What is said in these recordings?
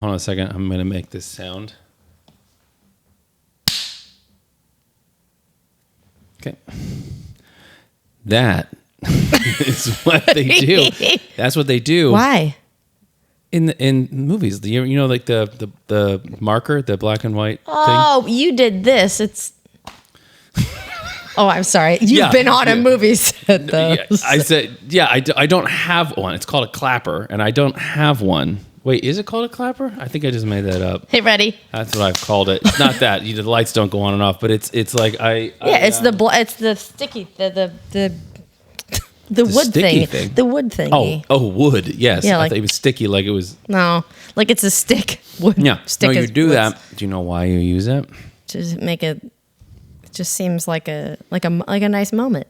Hold on a second. I'm going to make this sound. Okay. That is what they do. That's what they do. Why? In movies, you know, like the marker, the black and white thing. Oh, you did this. It's. Oh, I'm sorry. You've been on a movie set, though. Yeah, I said, I don't have one. It's called a clapper, and I don't have one. Wait, is it called a clapper? I think I just made that up. Hey, ready? That's what I've called it. It's not that. The lights don't go on and off, but it's like it's the sticky the wood thing. The wood thing. Oh, wood. Yes. Yeah, I thought it was sticky, like it was. No, like it's a stick. Wood. Yeah. Stick. No, you do that. Do you know why you use it? To make it. It just seems like a nice moment.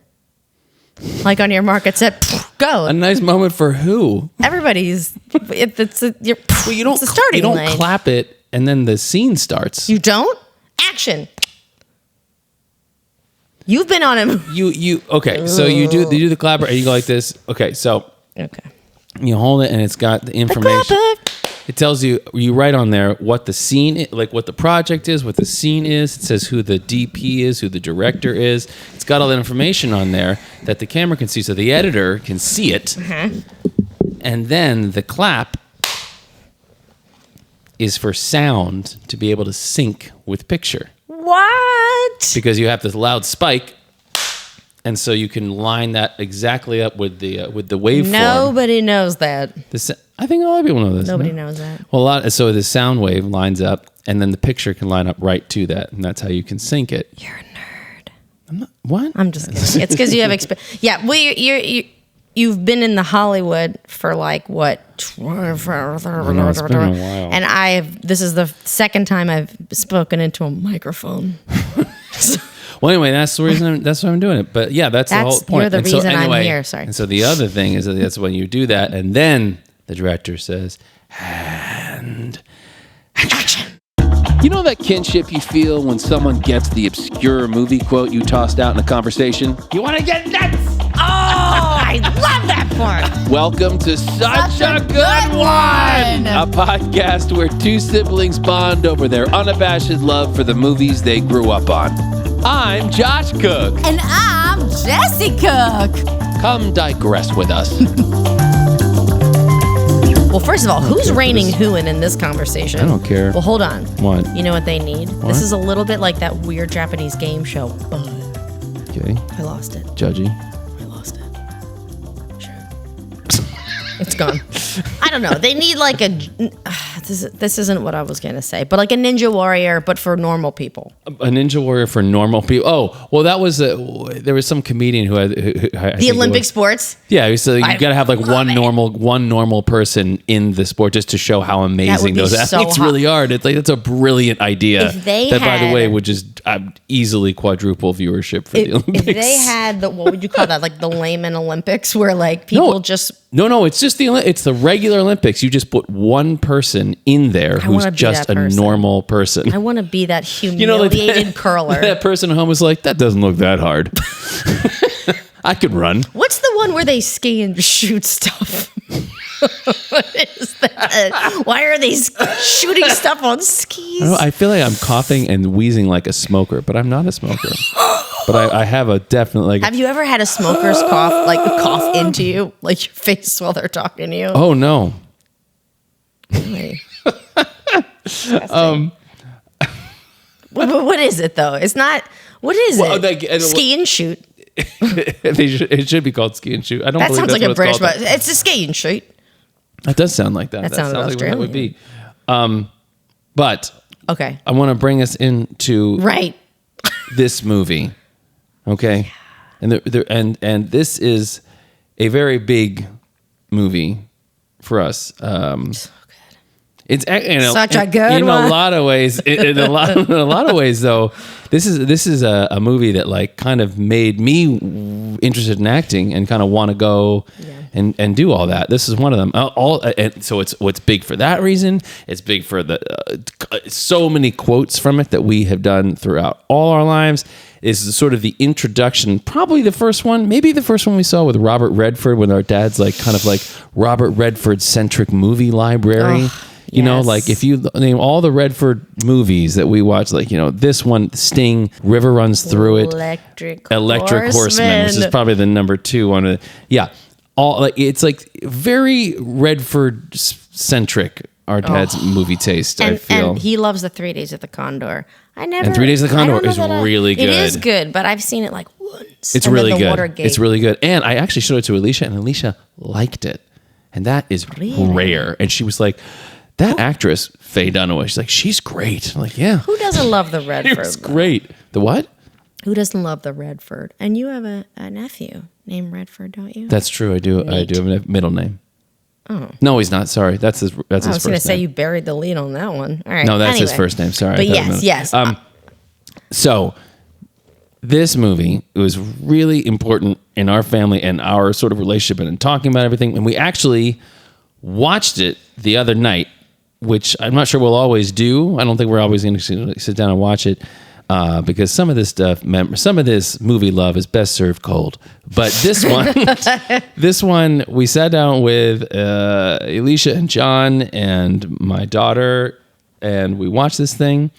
Like on your mark, it said, go. A nice moment for who? Everybody's. It's a starting You don't line. clap it and then the scene starts. You don't? Action. You've been on him. Okay, so you do the clapper and you go like this. Okay, so you hold it and it's got the information. It tells you write on there what the scene is, like what the project is, what the scene is. It says who the DP is, who the director is. It's got all that information on there that the camera can see, so the editor can see it. And then the clap is for sound to be able to sync with picture. What? Because you have this loud spike, and so you can line that exactly up with the waveform. Nobody knows that. I think a lot of people know this. Nobody knows that. Well, so the sound wave lines up, and then the picture can line up right to that, and that's how you can sync it. You're a nerd. I'm not. What? I'm just kidding. It's because you have experience. Yeah, well, you've been in the Hollywood for like what? It's been a while. And this is the second time I've spoken into a microphone. Well, anyway, that's the reason. That's why I'm doing it. But yeah, that's the whole point. You're the reason I'm here. Sorry. And so the other thing is that's when you do that, and then the director says, "And action." You know that kinship you feel when someone gets the obscure movie quote you tossed out in a conversation? You want to get nuts? Oh, I love that part. Welcome to Such a Good One, a podcast where two siblings bond over their unabashed love for the movies they grew up on. I'm Josh Cook. And I'm Jessi Cook. Come digress with us. Well, first of all, who's reigning who in this conversation? I don't care. Well, hold on. What? You know what they need? What? This is a little bit like that weird Japanese game show. Okay. I lost it. Judgy. I lost it. Sure. It's gone. I don't know. They need like this isn't what I was going to say, but like a Ninja Warrior, but for normal people. A Ninja Warrior for normal people. Oh, well, that was there was some comedian who had the Olympic sports. Yeah, so you got to have like one normal person in the sport just to show how amazing those athletes really are. It's like that's a brilliant idea. By the way, would just easily quadruple viewership for the Olympics. If they had what would you call that? Like the layman Olympics, where like people No, it's just it's the regular Olympics. You just put one person in there who's just a normal person. I want to be that humiliated curler. That person at home is like, that doesn't look that hard. I could run. What's the one where they ski and shoot stuff? What is that? Why are they shooting stuff on skis? I feel like I'm coughing and wheezing like a smoker, but I'm not a smoker. But I have a definite Have you ever had a smoker's cough into you, like your face while they're talking to you? Oh no. What is it though? It's not. What is it? Ski and shoot. It should be called ski and shoot. I don't. That sounds like a British, but it's a ski and shoot. That does sound like that. That sounds like what that would be. But okay, I want to bring us into this movie. Okay, and this is a very big movie for us. It's such a good one. In a lot of ways. In a lot of ways, though, this is a movie that like kind of made me interested in acting and kind of want to go and do all that. This is one of them. And so it's big for that reason. It's big for the so many quotes from it that we have done throughout all our lives. Is sort of the introduction, probably the first one, maybe the first one we saw with Robert Redford when our dad's like kind of like Robert Redford centric movie library. You know, like if you name all the Redford movies that we watch, like, you know, this one, Sting, River Runs Through It, Electric Horseman, which is probably the number 2 one. Yeah. All like it's like very Redford centric. Our dad's movie taste, I feel. And he loves the 3 Days of the Condor. And 3 Days of the Condor is really good. It is good, but I've seen it like once. It's really good. It's really good. And I actually showed it to Alicia, and Alicia liked it. And that is rare. And she was like, that actress, Faye Dunaway, she's like, she's great. I'm like, yeah. Who doesn't love the Redford? It's great. The what? Who doesn't love the Redford? And you have a nephew named Redford, don't you? That's true. I do. I do have a middle name. Oh. No, he's not. Sorry. That's his first name. I was going to say you buried the lead on that one. All right. No, that's his first name. Sorry. But yes. So this movie was really important in our family and our sort of relationship and in talking about everything. And we actually watched it the other night, which I'm not sure we'll always do. I don't think we're always going to sit down and watch it. Because some of this stuff, some of this movie love is best served cold. But this one, we sat down with Alicia and John and my daughter, and we watched this thing.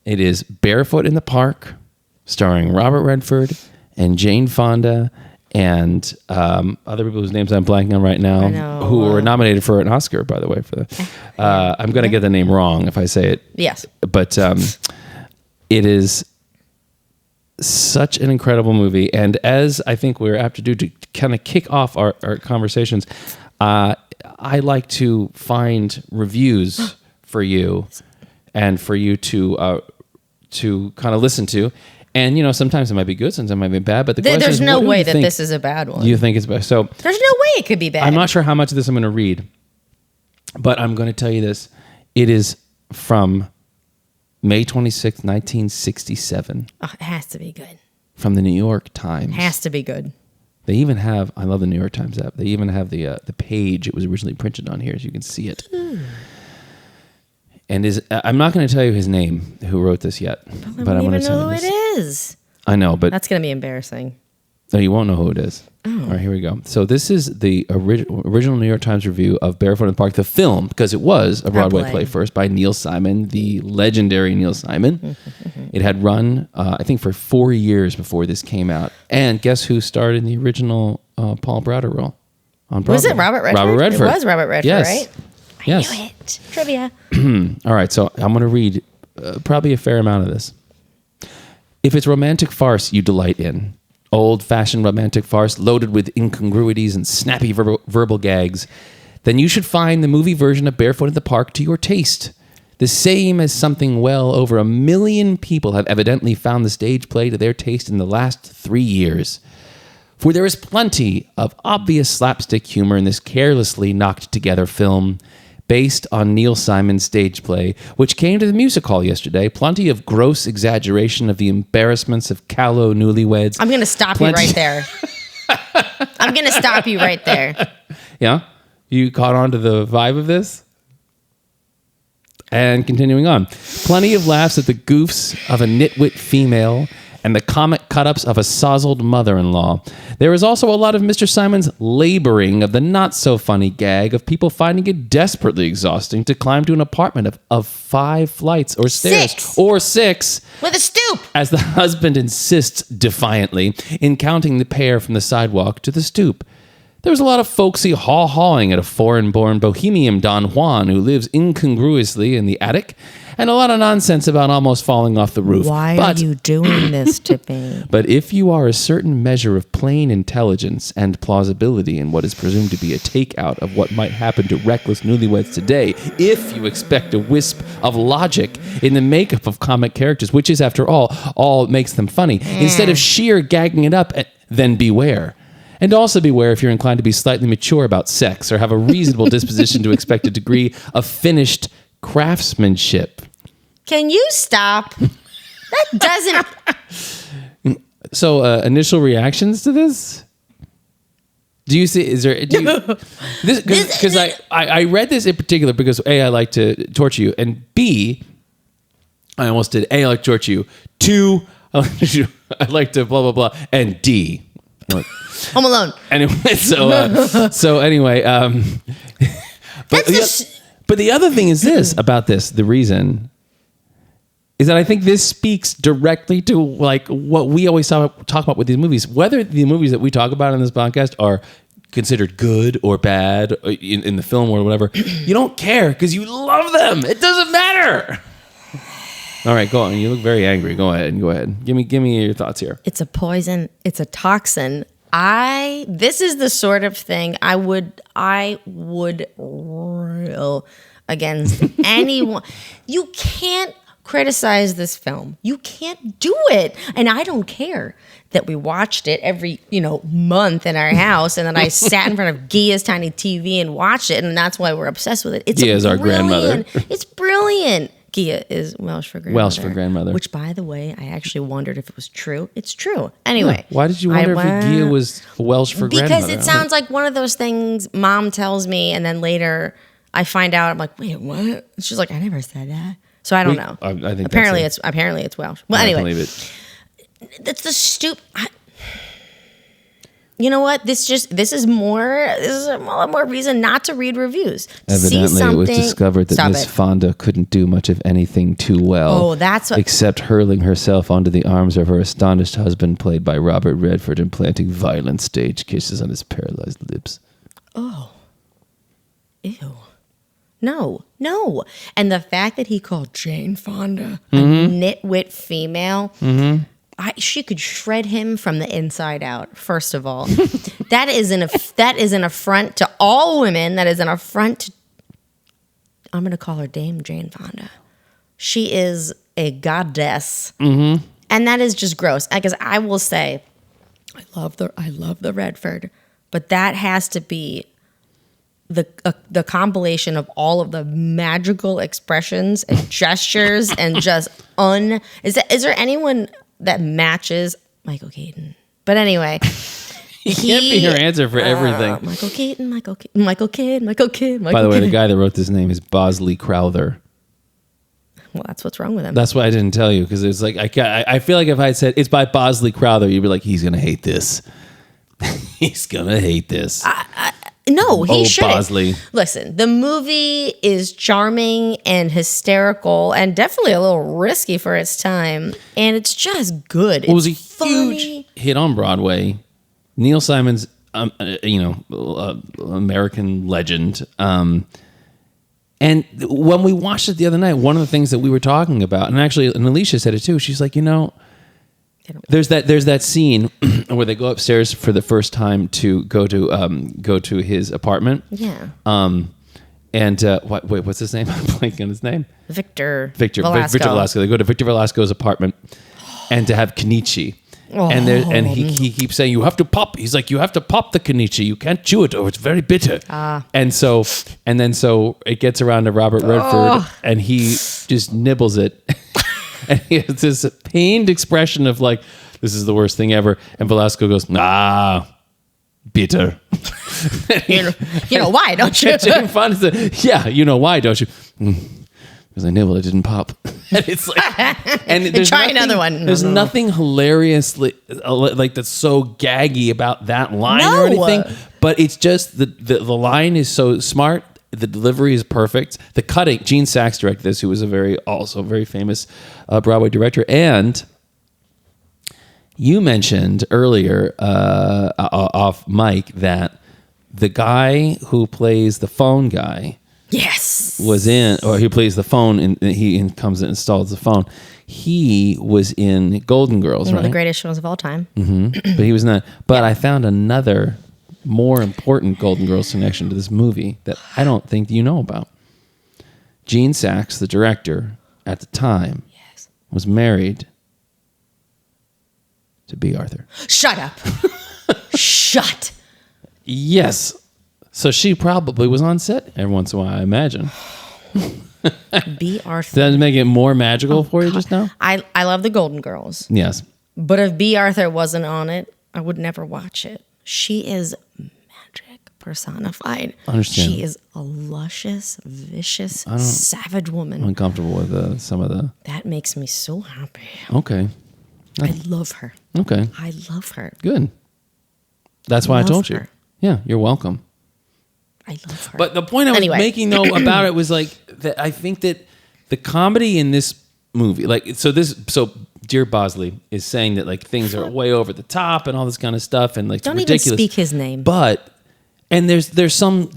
It is Barefoot in the Park, starring Robert Redford and Jane Fonda and other people whose names I'm blanking on right now, who were nominated for an Oscar, by the way. I'm going to get the name wrong if I say it. Yes. But... it is such an incredible movie. And as I think we're apt to do to kind of kick off our conversations, I like to find reviews for you and for you to kind of listen to. And, you know, sometimes it might be good, sometimes it might be bad. But there's no way that this is a bad one. You think it's bad? So there's no way it could be bad. I'm not sure how much of this I'm going to read, but I'm going to tell you this. It is from May 26th, 1967. Oh, it has to be good. From the New York Times. Has to be good. They even have, I love the New York Times app, they even have the page it was originally printed on here, so you can see it. And I'm not going to tell you his name, who wrote this yet. But I'm going to tell you who it is. I know, but... That's going to be embarrassing. No, you won't know who it is. Oh. All right, here we go. So this is the original New York Times review of Barefoot in the Park, the film, because it was a Broadway play first by Neil Simon, the legendary Neil Simon. It had run, I think, for 4 years before this came out. And guess who starred in the original Paul Browder role on Broadway? Was it Robert Redford? Robert Redford. It was Robert Redford, yes. right? Yes. I knew it. Trivia. All right, so I'm going to read probably a fair amount of this. If it's romantic farce you delight in, old-fashioned romantic farce loaded with incongruities and snappy verbal gags, then you should find the movie version of Barefoot in the Park to your taste. The same as something well over 1 million people have evidently found the stage play to their taste in the last 3 years. For there is plenty of obvious slapstick humor in this carelessly knocked-together film, based on Neil Simon's stage play, which came to the music hall yesterday. Plenty of gross exaggeration of the embarrassments of callow newlyweds. I'm going to stop you right there. I'm going to stop you right there. Yeah? You caught on to the vibe of this? And continuing on. Plenty of laughs at the goofs of a nitwit female and the comic cut-ups of a sozzled mother-in-law. There is also a lot of Mr. Simon's laboring of the not-so-funny gag of people finding it desperately exhausting to climb to an apartment of 5 flights or stairs. 6. Or 6. With a stoop. As the husband insists defiantly in counting the pair from the sidewalk to the stoop. There's a lot of folksy haw-hawing at a foreign-born bohemian Don Juan who lives incongruously in the attic, and a lot of nonsense about almost falling off the roof. Why are you doing this to me? But if you are a certain measure of plain intelligence and plausibility in what is presumed to be a takeout of what might happen to reckless newlyweds today, if you expect a wisp of logic in the makeup of comic characters, which is, after all makes them funny, instead of sheer gagging it up, then beware. And also beware if you're inclined to be slightly mature about sex or have a reasonable disposition to expect a degree of finished craftsmanship. Can you stop? That doesn't... So, initial reactions to this? Do you see, because I read this in particular because A, I like to torture you, and B, I almost did A, I like to torture you, 2, I like to blah, blah, blah, and D. Home Alone. Anyway, so anyway, But the other thing is this about this, the reason is that I think this speaks directly to like what we always talk about with these movies, whether the movies that we talk about in this podcast are considered good or bad in the film or whatever. You don't care because you love them. It doesn't matter. All right, go on. You look very angry. Go ahead. Give me your thoughts here. It's a poison. It's a toxin. This is the sort of thing I would rail against anyone. You can't criticize this film. You can't do it. And I don't care that we watched it every, month in our house, and then I sat in front of Gia's tiny TV and watched it, and that's why we're obsessed with it. It's Gia's our grandmother. It's brilliant. Gia is Welsh for grandmother. Welsh for grandmother. Which, by the way, I actually wondered if it was true. It's true. Anyway. Why did you wonder if Gia was Welsh for grandmother? Because it sounds like one of those things Mom tells me, and then later I find out, I'm like, wait, what? She's like, I never said that. So I don't know. I think apparently it's Welsh. Well, anyway. Believe it. That's the you know what? This is more reason not to read reviews. Evidently, it was discovered that Miss Fonda couldn't do much of anything too well. Oh, that's what, except hurling herself onto the arms of her astonished husband, played by Robert Redford, and planting violent stage kisses on his paralyzed lips. Oh. Ew. No. And the fact that he called Jane Fonda a nitwit female, she could shred him from the inside out. First of all, that is an affront to all women. That is an affront to, I'm going to call her Dame Jane Fonda. She is a goddess, and that is just gross. Because I will say, I love the Redford, but that has to be the compilation of all of the magical expressions and gestures and just is there anyone that matches Michael Keaton? But anyway, he can't be your answer for everything. Michael Keaton. By the way, the guy that wrote this name is Bosley Crowther. Well, that's what's wrong with him. That's why I didn't tell you, because it's like I feel like if I said it's by Bosley Crowther, you'd be like, he's gonna hate this. He's gonna hate this. No, he shouldn't. Bosley. Listen, the movie is charming and hysterical and definitely a little risky for its time. And it's just good. It was a funny. huge hit on Broadway. Neil Simon's, American legend. And when we watched it the other night, one of the things that we were talking about, and Alicia said it too, she's like, there's that scene where they go upstairs for the first time to go to his apartment. Yeah. What's his name? I'm blanking on his name. Victor Velasco. They go to Victor Velasco's apartment and to have kenichi. Oh. And he keeps saying, you have to pop. He's like, you have to pop the kenichi. You can't chew it or it's very bitter. And so it gets around to Robert Redford and he just nibbles it. And he has this pained expression of like, this is the worst thing ever. And Velasco goes, bitter. You know why, don't you? Jane Fonda said, yeah, you know why, don't you? Because I nibbled, it didn't pop. And it's like, and try another one. There's nothing hilariously like that's so gaggy about that line or anything. But it's just the line is so smart. The delivery is perfect. The cutting, Gene Saks directed this, who was also very famous Broadway director. And you mentioned earlier off mic that the guy who plays the phone guy, yes, was in, or he plays the phone and he comes and installs the phone. He was in Golden Girls, one right? of the greatest shows of all time. But he was not. But I found another more important Golden Girls connection to this movie that I don't think you know about. Gene Saks, the director at the time, was married to B. Arthur. Shut up. Shut. Yes. So she probably was on set every once in a while, I imagine. B. Arthur. Does that make it more magical for you just now? I love the Golden Girls. Yes. But if B. Arthur wasn't on it, I would never watch it. She is magic personified. Understand. She is a luscious, vicious, savage woman. I'm uncomfortable with some of the... That makes me so happy. Okay. I love her. Okay. I love her. Good. That's why I told you. Her. Yeah, you're welcome. I love her. But the point I was making though about it was like that I think that the comedy in this movie, like so Dear Bosley is saying that like things are way over the top and all this kind of stuff and like don't ridiculous. Even speak his name. But and there's some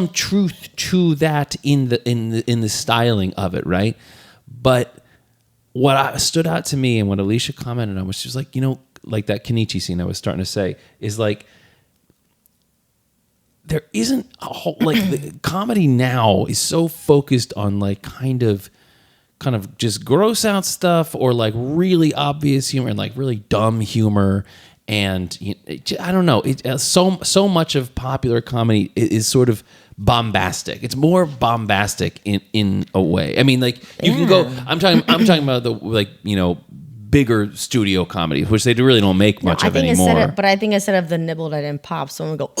truth to that in the styling of it, right? But what stood out to me and what Alicia commented on was she was like, like that Kenichi scene I was starting to say is like there isn't a whole like the comedy now is so focused on like kind of just gross out stuff or like really obvious humor and like really dumb humor. And I don't know. So much of popular comedy is sort of bombastic. It's more bombastic in a way. I mean, like you can go. I'm talking about the bigger studio comedies, which they really don't make much of anymore. But I think instead of the nibble that didn't pop, someone would go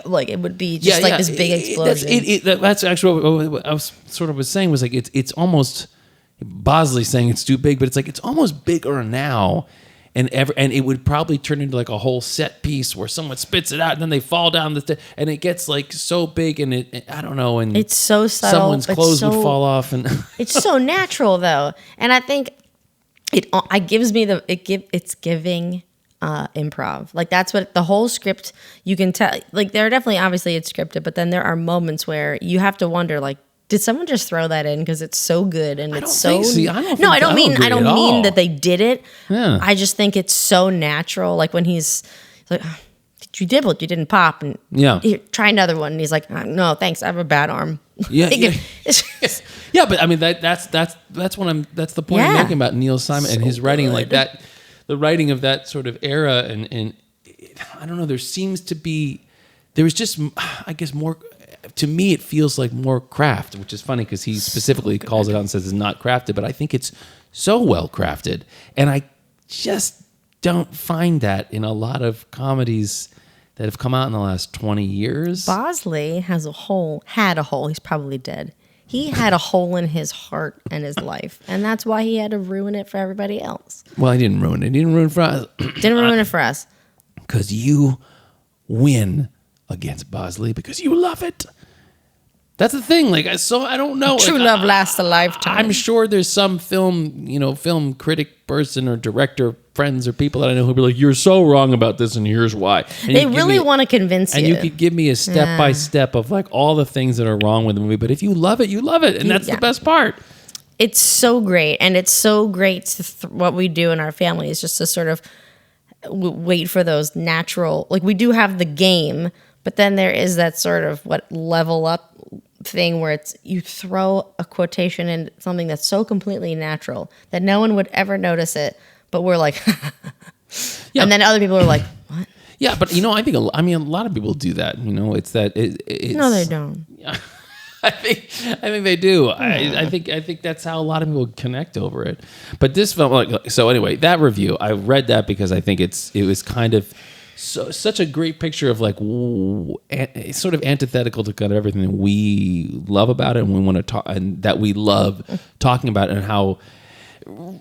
like it would be just this big explosion. That's actually what I was saying was like it's almost Bosley saying it's too big, but it's like it's almost bigger now. And it would probably turn into like a whole set piece where someone spits it out and then they fall down and it gets like so big and I don't know, and it's so subtle. Someone's clothes would fall off and it's so natural though, and I think it's giving improv. Like that's what the whole script you can tell. Like there are definitely obviously it's scripted, but then there are moments where you have to wonder like, did someone just throw that in because it's so good and it's so? I don't mean that they did it. Yeah. I just think it's so natural. Like when he's like, oh, "You dibbled, you didn't pop," and here, try another one. And he's like, "No, thanks, I have a bad arm." Yeah, but I mean that's the point I'm making about Neil Simon and his writing like that, the writing of that sort of era and I don't know. There was just I guess more. To me, it feels like more craft, which is funny because he specifically calls it out and says it's not crafted, but I think it's so well crafted. And I just don't find that in a lot of comedies that have come out in the last 20 years. Bosley had a hole. He's probably dead. He had a hole in his heart and his life, and that's why he had to ruin it for everybody else. Well, he didn't ruin it. He didn't ruin it for us. Didn't ruin it for us. Because you win against Bosley because you love it. That's the thing. Like, so I don't know. True love lasts a lifetime. I'm sure there's some film critic person or director friends or people that I know who'll be like, "You're so wrong about this, and here's why." And they really want to convince you. And you could give me a step by step of like all the things that are wrong with the movie. But if you love it, you love it, and that's the best part. It's so great, and it's so great. What we do in our family is just to sort of wait for those natural. Like we do have the game, but then there is that sort of level up thing where it's you throw a quotation in something that's so completely natural that no one would ever notice it, but we're like, and then other people are like, what? Yeah, but I think a lot of people do that. It's that it's, no, they don't. I think they do. I think that's how a lot of people connect over it. But this film, so anyway, that review, I read that because I think it was kind of such a great picture of like sort of antithetical to kind of everything that we love about it and we want to talk and that we love talking about and how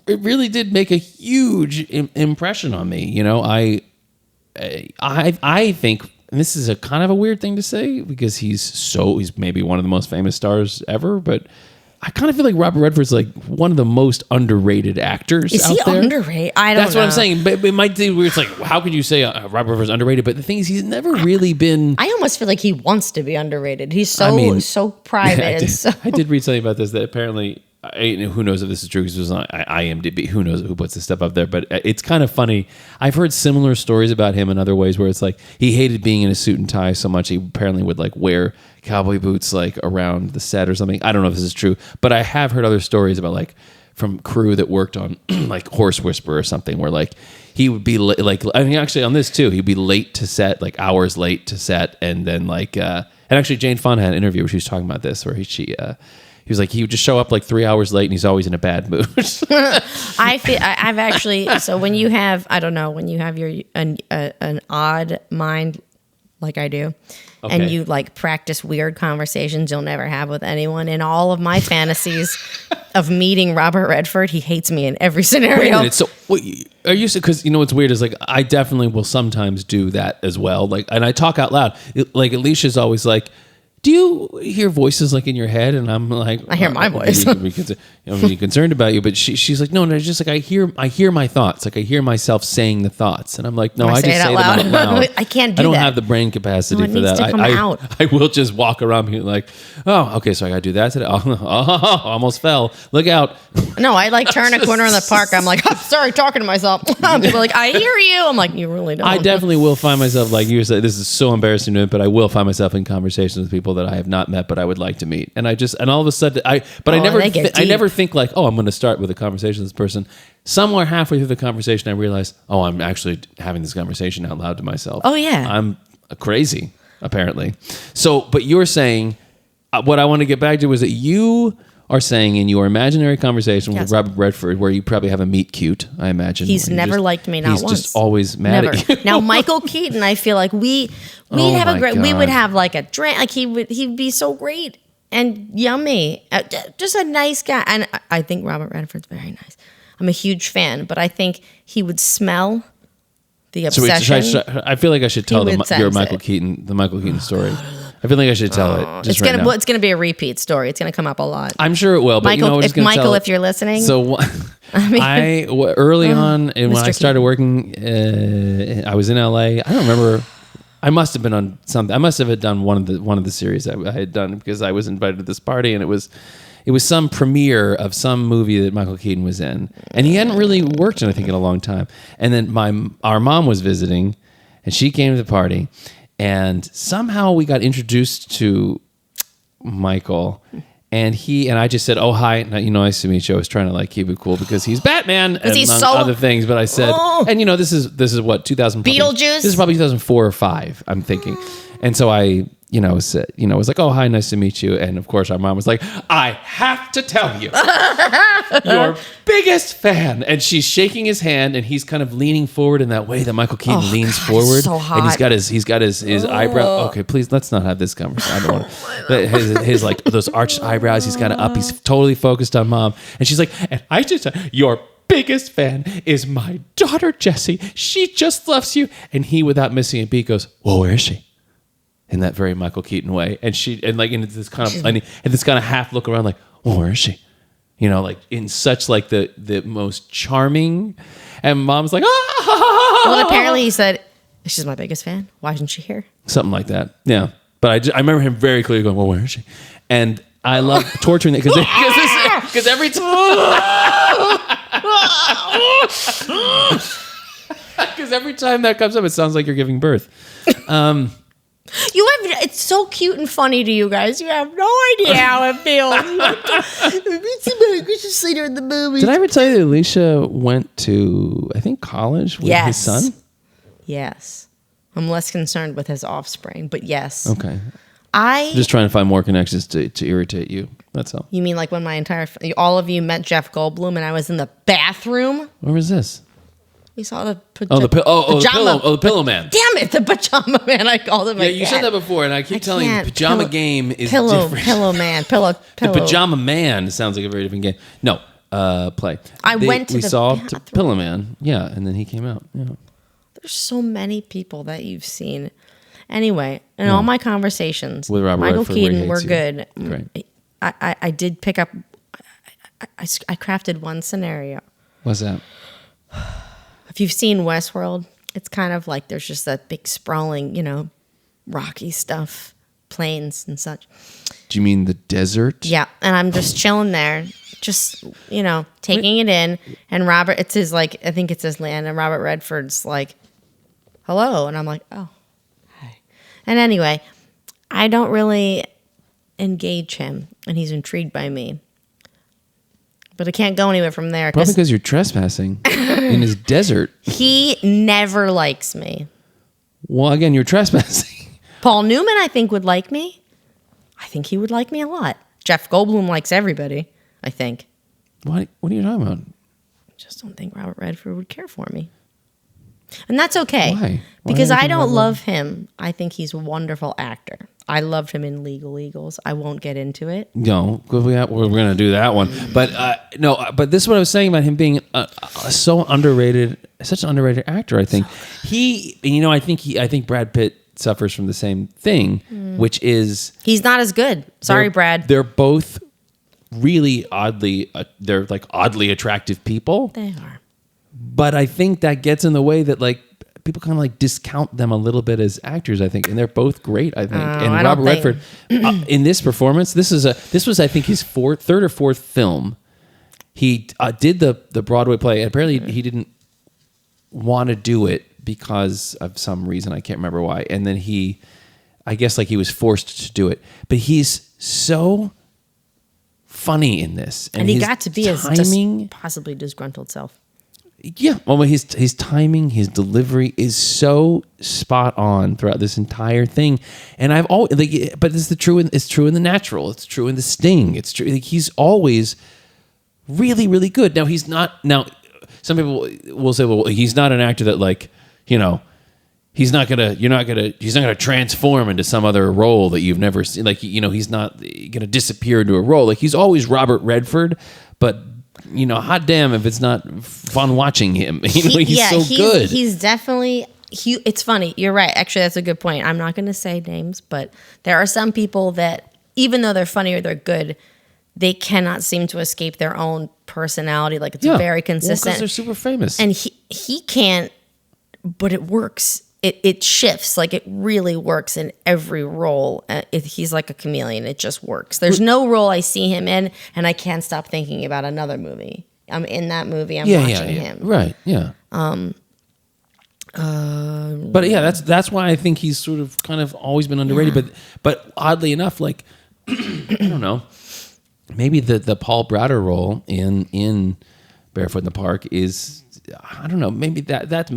it really did make a huge impression on me. I think, and this is a kind of a weird thing to say because he's maybe one of the most famous stars ever, but I kind of feel like Robert Redford's like one of the most underrated actors out there. Is he underrated? I don't know. That's what I'm saying. But it might be weird. It's like, how could you say Robert Redford's underrated? But the thing is, he's never really been. I almost feel like he wants to be underrated. He's so private. I did read something about this that apparently, who knows if this is true because it was on IMDb. Who knows who puts this stuff up there? But it's kind of funny. I've heard similar stories about him in other ways where it's like he hated being in a suit and tie so much he apparently would like wear cowboy boots like around the set or something. I don't know if this is true, but I have heard other stories about like from crew that worked on like Horse Whisperer or something where like he would be actually on this too, he'd be late to set, like hours late to set, and then like and actually Jane Fonda had an interview where she was talking about this where he was like he would just show up like 3 hours late and he's always in a bad mood. I've actually, so when you have an odd mind like I do, okay, and you like practice weird conversations you'll never have with anyone, in all of my fantasies of meeting Robert Redford, he hates me in every scenario. Wait a minute, so are you, because what's weird is like I definitely will sometimes do that as well, like, and I talk out loud. Like Alicia's always like, do you hear voices like in your head? And I'm like, I hear my voice. I'm really concerned about you. But she's like, no, it's just like I hear my thoughts. Like I hear myself saying the thoughts, and I'm like, no, I just say them out loud. I can't do that. I don't have the brain capacity for that. To come out. I will just walk around being like, oh, okay, so I got to do that today. Oh, almost fell. Look out. No, I like turn a corner in the park. I'm like, I'm sorry, talking to myself. People are like, I hear you. I'm like, you really don't. I definitely will find myself, like you said, this is so embarrassing to admit, but I will find myself in conversations with people that I have not met, but I would like to meet. And all of a sudden, I never think like, oh, I'm going to start with a conversation with this person. Somewhere halfway through the conversation, I realize, oh, I'm actually having this conversation out loud to myself. Oh, yeah. I'm crazy, apparently. So, but you're saying, what I want to get back to was that you are saying in your imaginary conversation with Robert Redford, where you probably have a meet cute, I imagine. He's never liked me, not once. He's just always mad at you. Now, Michael Keaton, I feel like we would have like a drink. Like he'd be so great and yummy. Just a nice guy. And I think Robert Redford's very nice. I'm a huge fan, but I think he would smell the obsession. So I feel like I should tell the Michael Keaton story. I feel like I should tell it. Just right now. It's gonna be a repeat story. It's gonna come up a lot. I'm sure it will. But Michael, if you're listening. So early on, and when I started working, I was in LA. I don't remember. I must have been on something. I must have done one of the series I had done because I was invited to this party, and it was some premiere of some movie that Michael Keaton was in, and he hadn't really worked in, I think, in a long time. And then our mom was visiting, and she came to the party. And somehow we got introduced to Michael, and I just said, "Oh, hi, nice to meet you." I was trying to like keep it cool because he's Batman and among other things. But I said, and this is what 2000 Beetlejuice. This is probably 2004 or 5. I'm thinking, and so I said, was like, "Oh, hi, nice to meet you." And of course, our mom was like, "I have to tell you, your biggest fan." And she's shaking his hand, and he's kind of leaning forward in that way that Michael Keaton leans forward, so hot. And he's got his eyebrow. Okay, please, let's not have this conversation. I don't want his like those arched eyebrows. He's got it up. He's totally focused on mom, and she's like, "And I just your biggest fan is my daughter Jessi. She just loves you." And he, without missing a beat, goes, "Well, where is she?" In that very Michael Keaton way, and this kind of half look around, like, "Well, where is she?" Like in such like the most charming. And mom's like, "Ah!" Well, apparently he said, "She's my biggest fan. Why isn't she here?" Something like that. Yeah, but I remember him very clearly going, "Well, where is she?" And I love torturing that because every time. Because every time that comes up, it sounds like you're giving birth. It's so cute and funny to you guys. You have no idea how it feels. We should see her in the movies. Did I ever tell you that Alicia went to, I think, college with his son? Yes. I'm less concerned with his offspring, but yes. Okay. I'm just trying to find more connections to irritate you. That's all. You mean like when all of you met Jeff Goldblum and I was in the bathroom? Where was this? We saw the the pillow man. Damn it, the pajama man. I called him. Yeah, you said that before, and I keep telling you, pajama game is different. Pillow man. The pajama man sounds like a very different game. No, play. We saw Pillow Man. Yeah, and then he came out. Yeah. There's so many people that you've seen. Anyway, in all my conversations with Michael Keaton were good. Great. I did pick up. I crafted one scenario. What's that? If you've seen Westworld, it's kind of like there's just that big sprawling, rocky stuff, plains and such. Do you mean the desert? Yeah, and I'm just chilling there, just taking it in. And Robert, I think it's his land, and Robert Redford's like, "Hello," and I'm like, "Oh, hi." And anyway, I don't really engage him, and he's intrigued by me. But I can't go anywhere from there. Probably because you're trespassing in his desert. He never likes me. Well, again, you're trespassing. Paul Newman, I think, would like me. I think he would like me a lot. Jeff Goldblum likes everybody, I think. What are you talking about? I just don't think Robert Redford would care for me. And that's okay. Why? Because I don't love him. I think he's a wonderful actor. I loved him in Legal Eagles. I won't get into it. No, because we're going to do that one. But but this is what I was saying about him being so underrated, such an underrated actor. I think I think Brad Pitt suffers from the same thing, which is he's not as good. Sorry, Brad. They're both really oddly attractive people. They are. But I think that gets in the way that like people kind of like discount them a little bit as actors, I think, and they're both great, I think. And Robert Redford in this performance, this was I think his third or fourth film. He did the Broadway play, and apparently he didn't want to do it because of some reason, I can't remember why. And then I guess like he was forced to do it. But he's so funny in this, and he got to be his possibly disgruntled self. Yeah, well, his timing, his delivery is so spot on throughout this entire thing, and I've always but it's true in The Natural, it's true in The Sting, it's true. Like, he's always really, really good. Now he's not. Now some people will say, well, he's not an actor that like he's not gonna transform into some other role that you've never seen. Like he's not gonna disappear into a role. Like he's always Robert Redford, but. Hot damn if it's not fun watching him. He's so good. He's definitely. It's funny. You're right. Actually, that's a good point. I'm not going to say names, but there are some people that, even though they're funny or they're good, they cannot seem to escape their own personality. Like it's very consistent. Because they're super famous, and he can't. But it works. It shifts. Like it really works in every role. He's like a chameleon. It just works. There's no role I see him in, and I can't stop thinking about another movie. I'm in that movie. I'm watching him. Right. Yeah. But yeah, that's why I think he's sort of kind of always been underrated. But oddly enough, like I don't know, maybe the Paul Browder role in Barefoot in the Park is. I don't know. Maybe that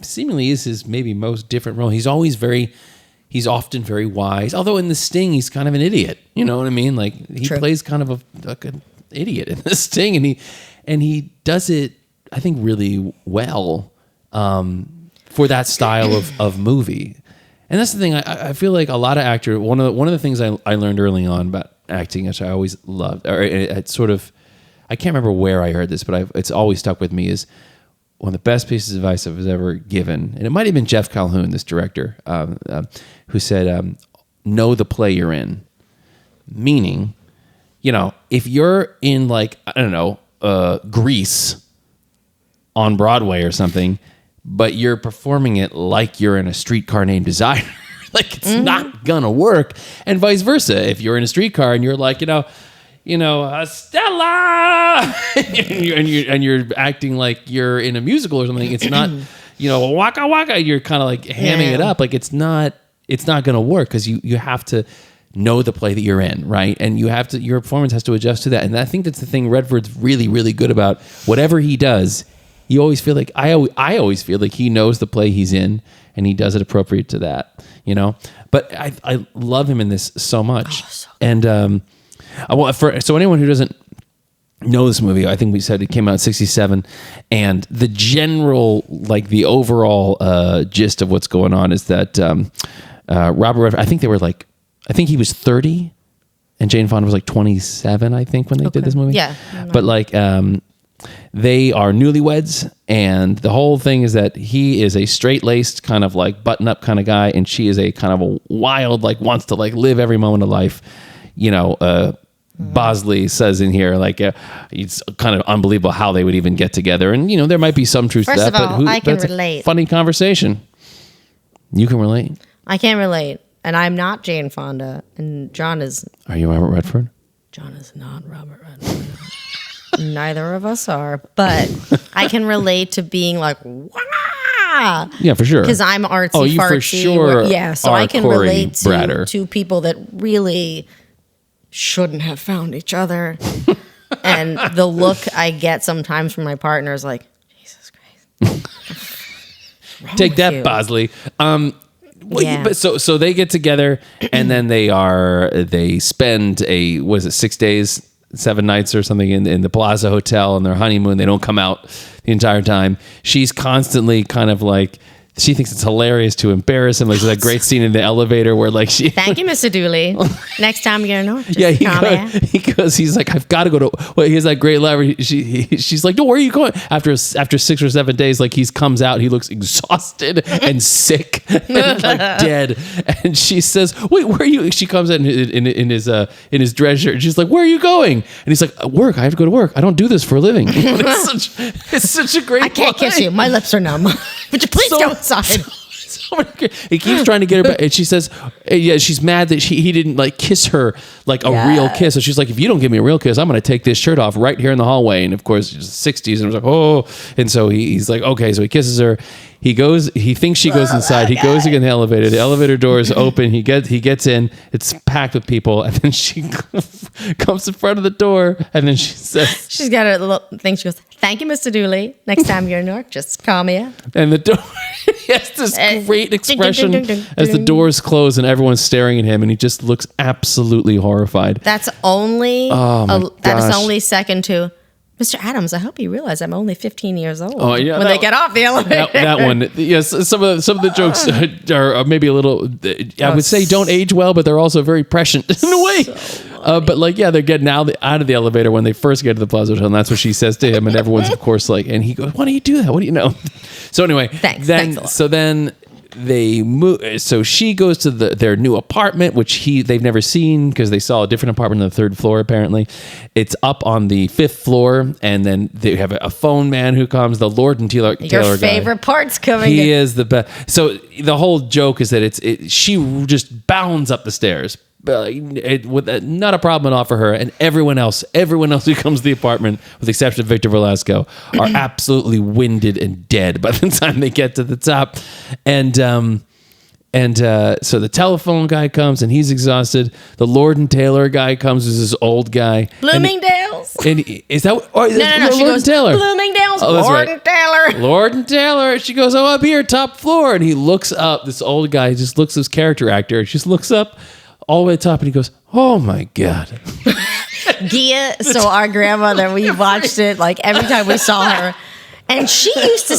seemingly is his maybe most different role. He's often very wise. Although in The Sting, he's kind of an idiot. You know what I mean? Like he plays kind of an idiot in The Sting, and he does it, I think, really well for that style of movie. And that's the thing. I feel like a lot of actors. One of the things I learned early on about acting, which I always loved, or it's sort of. I can't remember where I heard this, but it's always stuck with me, is one of the best pieces of advice I was ever given. And it might have been Jeff Calhoun, this director, who said, know the play you're in. Meaning, if you're in like, I don't know, Grease on Broadway or something, but you're performing it like you're in A Streetcar Named Desire, like it's not gonna work. And vice versa. If you're in a streetcar and you're like, Stella, and you're acting like you're in a musical or something. It's not, waka waka. You're kind of like hamming it up. Like it's not going to work because you have to know the play that you're in, right? And your performance has to adjust to that. And I think that's the thing Redford's really, really good about. Whatever he does, you always feel like I always feel like he knows the play he's in and he does it appropriate to that, But I love him in this so much. So and. So anyone who doesn't know this movie, I think we said it came out in 1967, and the general, like the overall gist of what's going on is that Robert Redford, I think he was 30, and Jane Fonda was like 27, I think, when they did this movie. Yeah. But like they are newlyweds, and the whole thing is that he is a straight-laced kind of like button-up kind of guy, and she is a kind of a wild, like wants to like live every moment of life. Bosley says in here, like, it's kind of unbelievable how they would even get together. And, there might be some truth to that. First of all, I can relate. Funny conversation. You can relate? I can't relate. And I'm not Jane Fonda. And John is... Are you Robert Redford? John is not Robert Redford. Neither of us are. But I can relate to being like, wow. Yeah, for sure. Because I'm artsy, oh, you fartsy. For sure yeah, so I can Corey relate Bratter. to people that really... shouldn't have found each other. And the look I get sometimes from my partner is like, Jesus Christ. Take that, Bosley. But so they get together and then they spend 6 days, 7 nights or something in the Plaza Hotel on their honeymoon. They don't come out the entire time. She's constantly kind of like she thinks it's hilarious to embarrass him. Like there's that great scene in the elevator where like she. Thank you, Mr. Dooley. Next time you're going to he goes. He's like, I've got to go to. Well, he has that great line. She's like, no, where are you going? After 6 or 7 days, like he comes out, he looks exhausted and sick, and like dead. And she says, wait, where are you? She comes in his dress shirt. And she's like, where are you going? And he's like, work. I have to go to work. I don't do this for a living. It's such a great. I can't kiss you. My lips are numb. Would you please go inside? He keeps trying to get her back, and she says, "Yeah, she's mad that he didn't like kiss her like a real kiss." So she's like, "If you don't give me a real kiss, I'm going to take this shirt off right here in the hallway." And of course, it's the 60s, and I was like, "Oh!" And so he's like, "Okay." So he kisses her. He goes. He thinks she goes inside. He goes again in the elevator. The elevator door is open. He gets in. It's packed with people, and then she comes in front of the door, and then she says, "She's got a little thing." She goes, "Thank you, Mr. Dooley. Next time you're in New York, just call me up." And the door. He has this great expression as the doors close and everyone's staring at him, and he just looks absolutely horrified. That's only that is only second to Mr. Adams. I hope you realize I'm only 15 years old. Oh yeah, when they get off the elevator. That one, yes. Some of the jokes are maybe a little. I would say don't age well, but they're also very prescient in a way. But like, yeah, they're getting out of the elevator when they first get to the Plaza Hotel, and that's what she says to him, and everyone's of course like, and he goes, "Why do you do that? What do you know?" So anyway, thanks a lot. So then they move. So she goes to their new apartment, which they've never seen because they saw a different apartment on the 3rd floor. Apparently, it's up on the 5th floor, and then they have a phone man who comes. The Lord and Taylor Your favorite guy. part's coming. He is the best. So the whole joke is that she just bounds up the stairs. With not a problem at all for her, and everyone else who comes to the apartment, with the exception of Victor Velasco, are absolutely winded and dead by the time they get to the top. And so the telephone guy comes, and he's exhausted. The Lord and Taylor guy comes, who's this old guy. Bloomingdale's. Is that? Oh, no. She goes, Taylor. Bloomingdale's. Oh, Lord and Taylor. Lord and Taylor. She goes, oh, up here, top floor. And he looks up. This old guy just looks at this character actor. Just looks up all the way to the top, and he goes, oh my God. Gia, so our grandmother, we watched it like every time we saw her. And she used to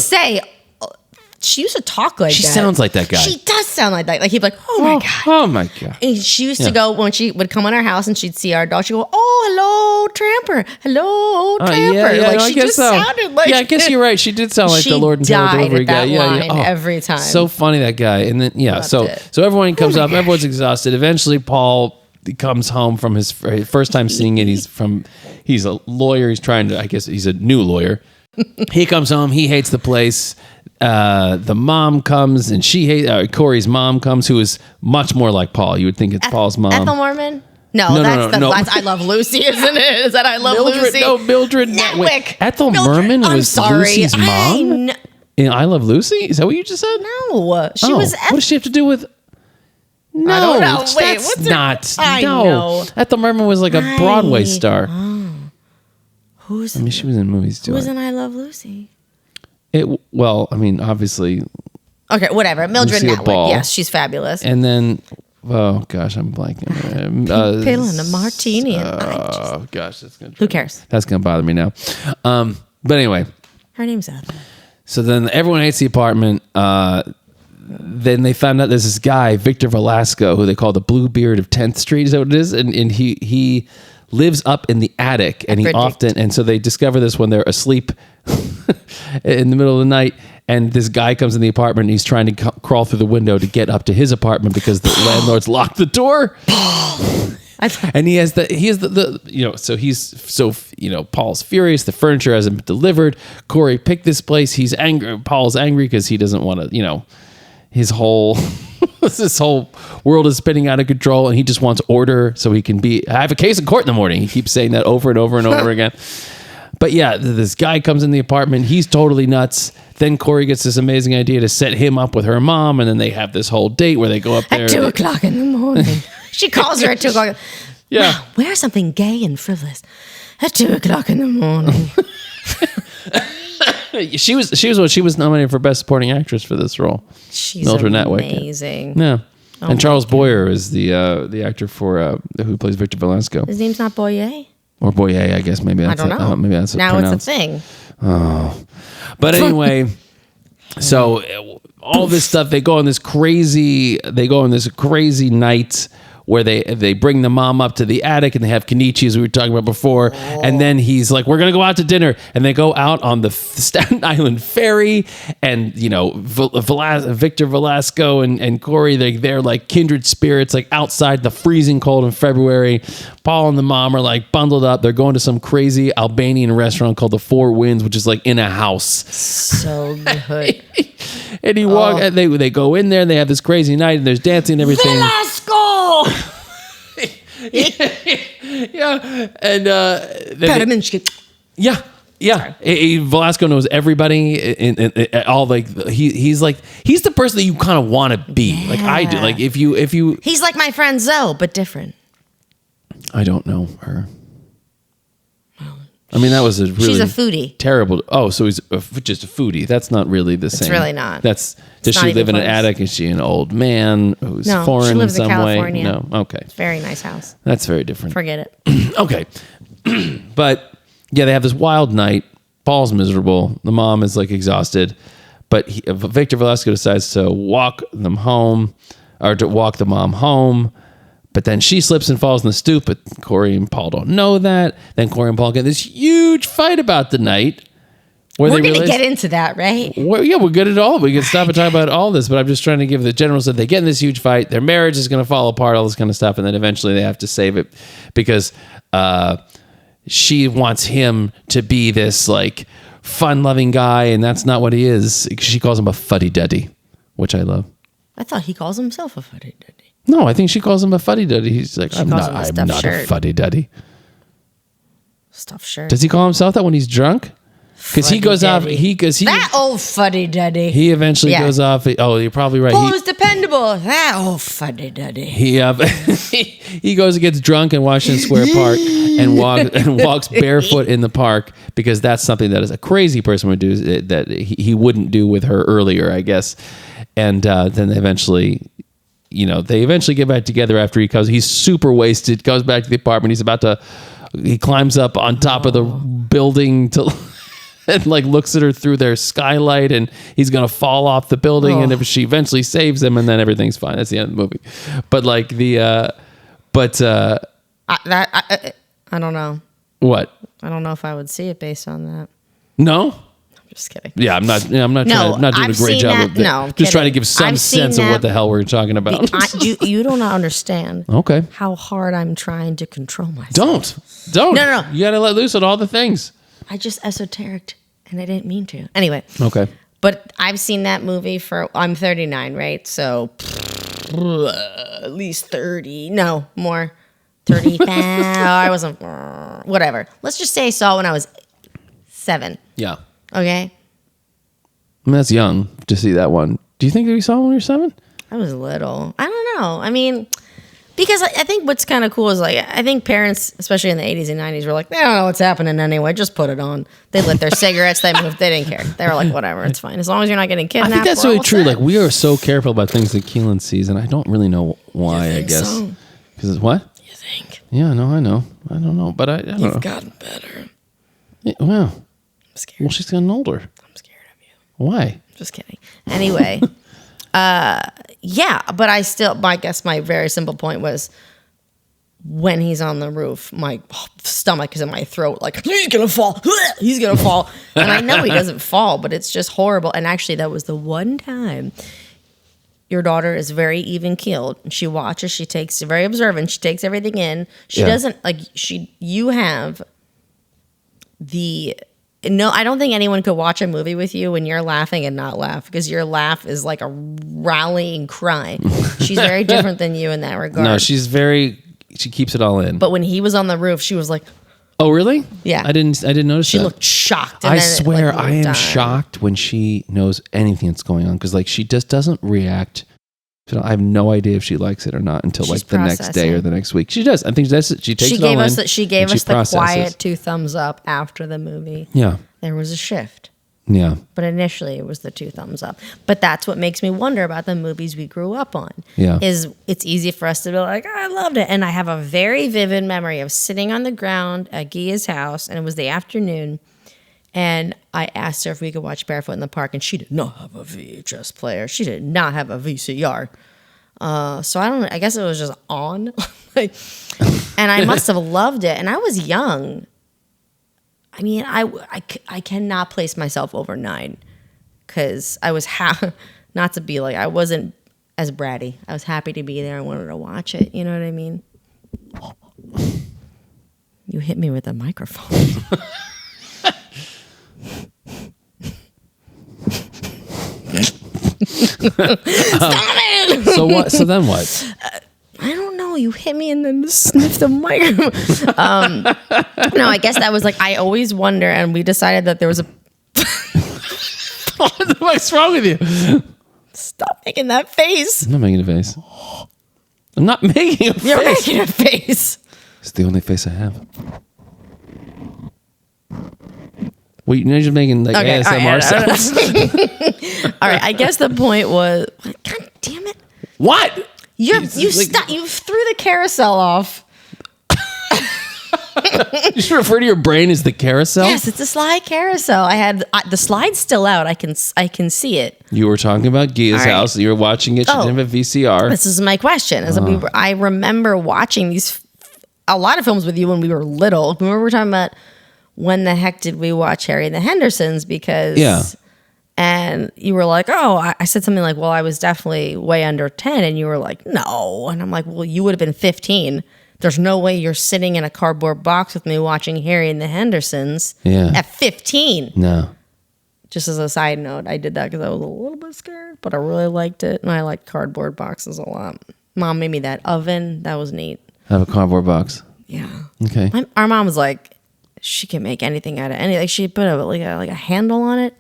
talk like that. She sounds like that guy. She does sound like that. Like he'd be like, oh my God. Oh my God. And she used to go, when she would come in our house and she'd see our dog, she'd go, oh, hello, Tramper. Hello, Tramper. She just sounded like. Yeah, I guess you're right. She did sound like the Lord and Taylor delivery guy. Every time. So funny, that guy. And then, so everyone comes up. Everyone's exhausted. Eventually, Paul comes home from his first time seeing it. He's a lawyer. He's a new lawyer. He comes home. He hates the place. The mom comes, and she hates Corey's mom comes, who is much more like Paul. You would think it's Paul's mom. Ethel Merman? No, that's I Love Lucy, isn't it? Is that I Love Lucy? No, Mildred Netwick. Ethel Merman was Lucy's mom? In I Love Lucy? Is that what you just said? No. She was... What does she have to do with... No, I don't know. Wait, that's not... I know. Ethel Merman was like a Broadway star. Who's... she was in movies too. Who was in I Love Lucy? Obviously... Okay, whatever. Mildred Netwick. Yes, she's fabulous. And then... Oh, gosh, I'm blanking. Pill and a martini. Oh, gosh. Who cares? That's going to bother me now. But anyway. Her name's Ethel. So then everyone hates the apartment. Then they found out there's this guy, Victor Velasco, who they call the Bluebeard of 10th Street. Is that what it is? And he lives up in the attic, and so they discover this when they're asleep in the middle of the night, and this guy comes in the apartment, and he's trying to crawl through the window to get up to his apartment because the landlord's locked the door. And Paul's furious. The furniture hasn't been delivered. Corey picked this place. He's angry. Paul's angry because he doesn't want to, his whole world is spinning out of control, and he just wants order so he can have a case in court in the morning. He keeps saying that over and over and over again. But yeah, this guy comes in the apartment. He's totally nuts. Then Corey gets this amazing idea to set him up with her mom, and then they have this whole date where they go up there. At 2 o'clock in the morning. She calls her at 2 o'clock. Yeah. Wear something gay and frivolous at 2 o'clock in the morning. She was nominated for Best Supporting Actress for this role. She's Mildred amazing. Netwick. Yeah. And Charles Boyer is the actor for who plays Victor Velasco. His name's not Boyer? Or Boyer, I guess. Maybe that's I don't know. Maybe that's now pronounced. It's a thing. Oh. But anyway, so all this stuff. They go on this crazy night where they bring the mom up to the attic and they have Kenichi, as we were talking about before. Oh. And then he's like, we're going to go out to dinner. And they go out on the Staten Island ferry. And, Victor Velasco and Corey, they're like kindred spirits, like outside the freezing cold in February. Paul and the mom are like bundled up. They're going to some crazy Albanian restaurant called the Four Winds, which is like in a house. So good. And and they go in there and they have this crazy night and there's dancing and everything. Velasco! Yeah. And yeah. Velasco knows everybody in all, like he's the person that you kind of want to be. Yeah. Like I do. Like if you he's like my friend Zoe, but different. I don't know her. I mean, that was a really... She's a foodie. Terrible... Oh, so he's just a foodie. That's not really the same. It's really not. Does she live in an attic? Is she an old man who's foreign in some way? No, okay. It's a very nice house. That's very different. Forget it. Okay. But, yeah, they have this wild night. Paul's miserable. The mom is, like, exhausted. But Victor Velasco decides to walk the mom home. But then she slips and falls in the stoop, but Corey and Paul don't know that. Then Corey and Paul get this huge fight about the night. We're going to get into that, right? Yeah, we're good at all. We can stop and talk about all this, but I'm just trying to give the general sense. They get in this huge fight. Their marriage is going to fall apart, all this kind of stuff, and then eventually they have to save it because she wants him to be this like fun-loving guy, and that's not what he is. She calls him a fuddy-duddy, which I love. I thought he calls himself a fuddy-duddy. No, I think she calls him a fuddy-duddy. He's like, I'm not a fuddy-duddy. Stuffed shirt. Does he call himself that when he's drunk? Because he goes off. That old fuddy-duddy. He eventually goes off. Oh, you're probably right. Who's dependable? That old fuddy-duddy. He goes and gets drunk in Washington Square Park and walks barefoot in the park because that's something that a crazy person would do that he wouldn't do with her earlier, I guess. And then they eventually get back together after he's super wasted, goes back to the apartment. He climbs up on top of the building and like looks at her through their skylight, and he's going to fall off the building. And if she eventually saves him, and then everything's fine. That's the end of the movie. But like I don't know. What? I don't know if I would see it based on that. No? Just kidding. Yeah, I'm not doing a great job of that. Just trying to give some sense of what the hell we're talking about. You don't understand. Okay. How hard I'm trying to control myself. Don't. No. You got to let loose on all the things. I just esoteric, and I didn't mean to. Anyway. Okay. But I've seen that movie I'm 39, right? So at least 30. No, more. 35. I wasn't. Whatever. Let's just say I saw it when I was 7. Yeah. Okay. I mean, that's young to see that one. Do you think that we saw it when you were 7? I was little. I don't know. I mean, because I think what's kind of cool is like, I think parents, especially in the 80s and 90s, were like, they don't know what's happening anyway. Just put it on. They lit their cigarettes. They moved. They didn't care. They were like, whatever. It's fine. As long as you're not getting kidnapped. I think that's really true. Like, we are so careful about things that Keelan sees, and I don't really know why, I guess. Because it's what? You think? Yeah, no, I know. I don't know. But I don't know. You've gotten better. Yeah, well. I'm scared. Well, she's gotten older. I'm scared of you. Why? Just kidding. Anyway, yeah, but I guess my very simple point was when he's on the roof, my stomach is in my throat, like, he's going to fall. He's going to fall. And I know he doesn't fall, but it's just horrible. And actually, that was the one time your daughter is very even-keeled. She watches, she's very observant. She takes everything in. She doesn't, you have no, I don't think anyone could watch a movie with you when you're laughing and not laugh, because your laugh is like a rallying cry. She's very different than you in that regard. No, she keeps it all in. But when he was on the roof, she was like, oh, really? Yeah. I didn't notice she that. She looked shocked. I swear I am shocked when she knows anything that's going on, because like she just doesn't react. I have no idea if she likes it or not until like the next day or the next week. She does. I think she takes it all in. She gave us the quiet 2 thumbs up after the movie. Yeah. There was a shift. Yeah. But initially it was the 2 thumbs up. But that's what makes me wonder about the movies we grew up on. Yeah. Is it's easy for us to be like, I loved it. And I have a very vivid memory of sitting on the ground at Gia's house, and it was the afternoon, And I asked her if we could watch Barefoot in the Park, and she did not have a VHS player. She did not have a VCR. So I guess it was just on. And I must have loved it. And I was young. I mean, I cannot place myself over 9 because I was not to be like, I wasn't as bratty. I was happy to be there. I wanted to watch it. You know what I mean? You hit me with a microphone. Stop it! So what? So then what? I don't know. You hit me and then sniffed the microphone. No, I guess that was like, I always wonder, and we decided that there was a... What's wrong with you? Stop making that face. I'm not making a face. I'm not making a face. You're making a face. It's the only face I have. Wait, you're just making like ASMR sounds. All right, I guess the point was... God damn it. What? You threw the carousel off. You should refer to your brain as the carousel? Yes, it's a slide carousel. The slide's still out. I can see it. You were talking about Gia's house. You were watching it. She didn't have a VCR. This is my question. I remember watching a lot of films with you when we were little. Remember we were talking about when the heck did we watch Harry and the Hendersons? Because and you were like, oh, I said something like, well, I was definitely way under 10, and you were like, no, and I'm like, well, you would have been 15. There's no way you're sitting in a cardboard box with me watching Harry and the Hendersons at 15. No. Just as a side note, I did that because I was a little bit scared, but I really liked it, and I liked cardboard boxes a lot. Mom made me that oven. That was neat. I have a cardboard box. Yeah. Okay. Our mom was like, she can make anything out of anything. Like she put like a handle on it.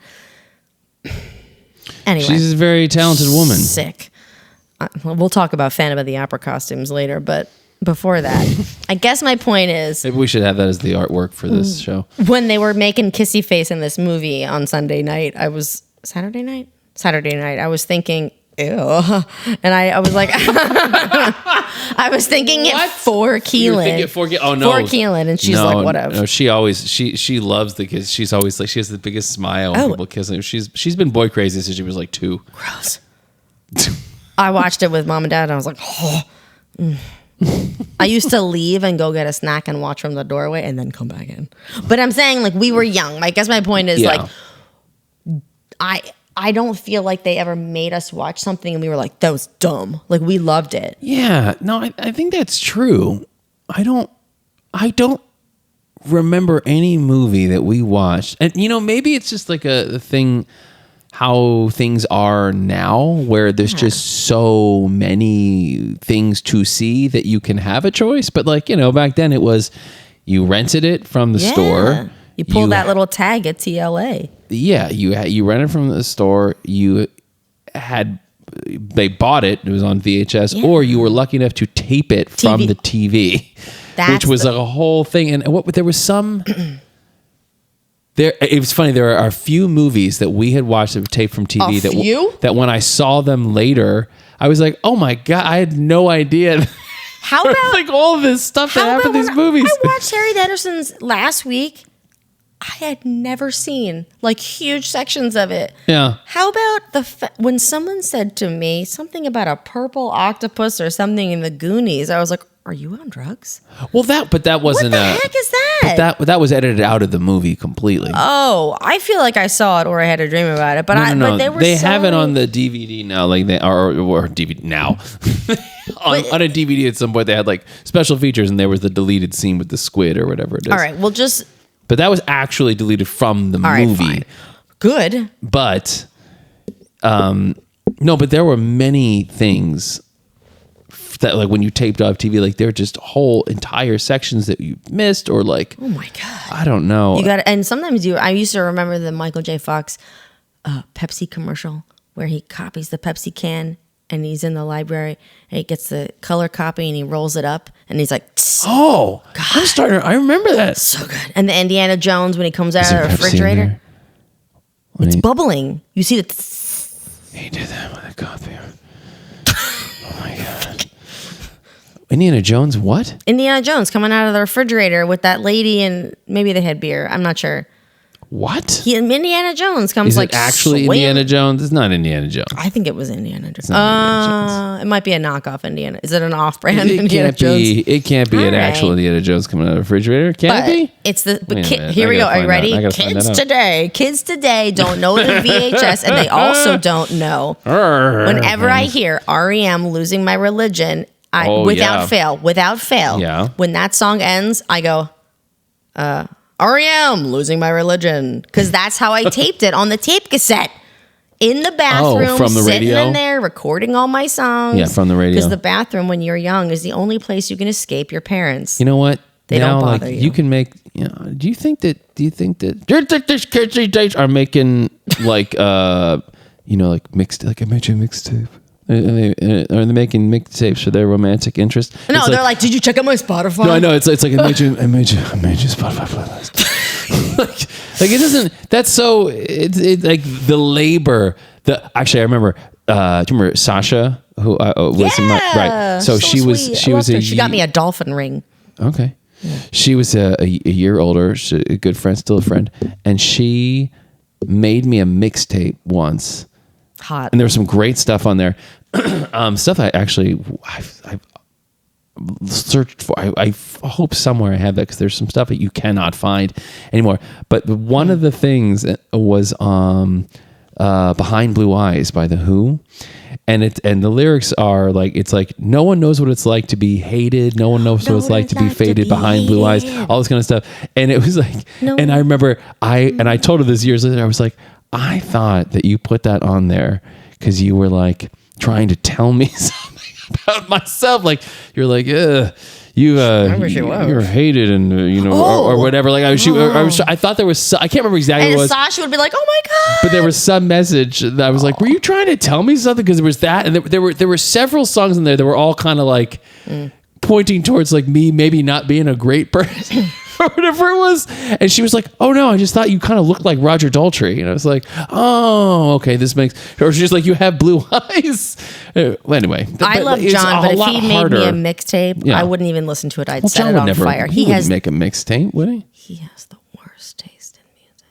Anyway. She's a very talented woman. Sick. We'll talk about Phantom of the Opera costumes later, but before that, I guess my point is... Maybe we should have that as the artwork for this show. When they were making Kissy Face in this movie on Sunday night, Saturday night, I was thinking, ew. And I was like... I was thinking it for Keelan. Oh, no. For Keelan, and she's like, whatever. No, she always... She loves the kids. She's always like... She has the biggest smile when people kiss her. She's been boy crazy since she was like 2. Gross. I watched it with mom and dad, and I was like, oh... I used to leave and go get a snack and watch from the doorway and then come back in. But I'm saying, like, we were young. I guess my point is, like, I don't feel like they ever made us watch something and we were like, that was dumb. Like, we loved it. Yeah. No, I think that's true. I don't remember any movie that we watched. And, maybe it's just like a thing... how things are now, where there's just so many things to see that you can have a choice. But back then it was, you rented it from the store. You pull that little tag at TLA. Yeah, you rented from the store. They bought it. It was on VHS, or you were lucky enough to tape it from the TV, which was like a whole thing. And there was some. It was funny. There are a few movies that we had watched that taped from TV that when I saw them later, I was like, "Oh my god!" I had no idea. How about like all this stuff that happened in these movies? I watched Harry and the Hendersons last week. I had never seen like huge sections of it. Yeah. How about when someone said to me something about a purple octopus or something in the Goonies? I was like, "Are you on drugs?" Well, that wasn't. What the heck is that? But that was edited out of the movie completely. Oh, I feel like I saw it or I had a dream about it. But no. But they have it on the DVD now, like or DVD now. on a DVD at some point they had like special features, and there was the deleted scene with the squid or whatever it is. All right, well just. But that was actually deleted from the movie. Fine. Good. But no, but there were many things that like when you taped off TV, like there are just whole entire sections that you missed, or like, oh my god, I don't know. You got it. And sometimes I used to remember the Michael J. Fox Pepsi commercial where he copies the Pepsi can and he's in the library and he gets the color copy and he rolls it up and he's like, tss. Oh, God. I remember that. So good. And the Indiana Jones when he comes out of the refrigerator, it's bubbling. You see the. He did that with a copy. Oh my god. Indiana Jones, what? Indiana Jones coming out of the refrigerator with that lady, and maybe they had beer. I'm not sure. What? Indiana Jones comes Is like it actually swing. Indiana Jones? It's not Indiana Jones. I think it was Indiana Jones. not Indiana It might be a knockoff Indiana. Is it an off-brand It Indiana can't Jones? be. It can't be an All actual right. Indiana Jones coming out of the refrigerator. Can But it be? it's the. But Wait a minute. here I we go. gotta Are you find out. ready? I gotta find that out. Kids today don't know the VHS, and they also don't know. Whenever I hear REM "Losing My Religion," without fail, Yeah. when that song ends, I go, REM "Losing My Religion," because that's how I taped it on the tape cassette. In the bathroom, from the sitting radio? in there, recording all my songs. Yeah, from the radio. Because the bathroom, when you're young, is the only place you can escape your parents. You know what? They now, don't bother like you. you can make. You know, do you think that these kids these days are making like like mixed like I made you a mixtape? Are they making mixtapes for their romantic interest? No, It's they're like, did you check out my Spotify? No, I know. It's like I made you Spotify playlist. like it doesn't. That's so. It's like the labor. Actually, I remember. Do you remember Sasha, who was in my right? So she was. sweet. She I was loved a. her. She got me a dolphin ring. Okay. She was a year older. She's a good friend, still a friend, and she made me a mixtape once. Hot. And there was some great stuff on there. Stuff I actually I've searched for. I hope somewhere I have that because there's some stuff that you cannot find anymore. But one of the things was Behind Blue Eyes by The Who. And the lyrics are like, it's like, no one knows what it's like to be hated. No one knows what it's like to be faded behind blue eyes, all this kind of stuff. And it was like, and I remember I told her this years later, I was like, I thought that you put that on there because you were like trying to tell me something about myself. Like you're like, you're hated and or whatever. Like I thought there was. I can't remember exactly And what it was. Sasha would be like, "Oh my god!" But there was some message that I was like, "Were you trying to tell me something?" Because there was that, and there were several songs in there that were all kind of like pointing towards like me maybe not being a great person. Or whatever it was, and she was like, "Oh no, I just thought you kind of looked like Roger Daltrey," and I was like, "Oh, okay, this makes." Or she's like, "You have blue eyes." Well, anyway, I love John, but if he made me a mixtape, Yeah. I wouldn't even listen to it. I'd Well, set John it would on never, fire. He wouldn't make a mixtape, would he? He has the worst taste in music.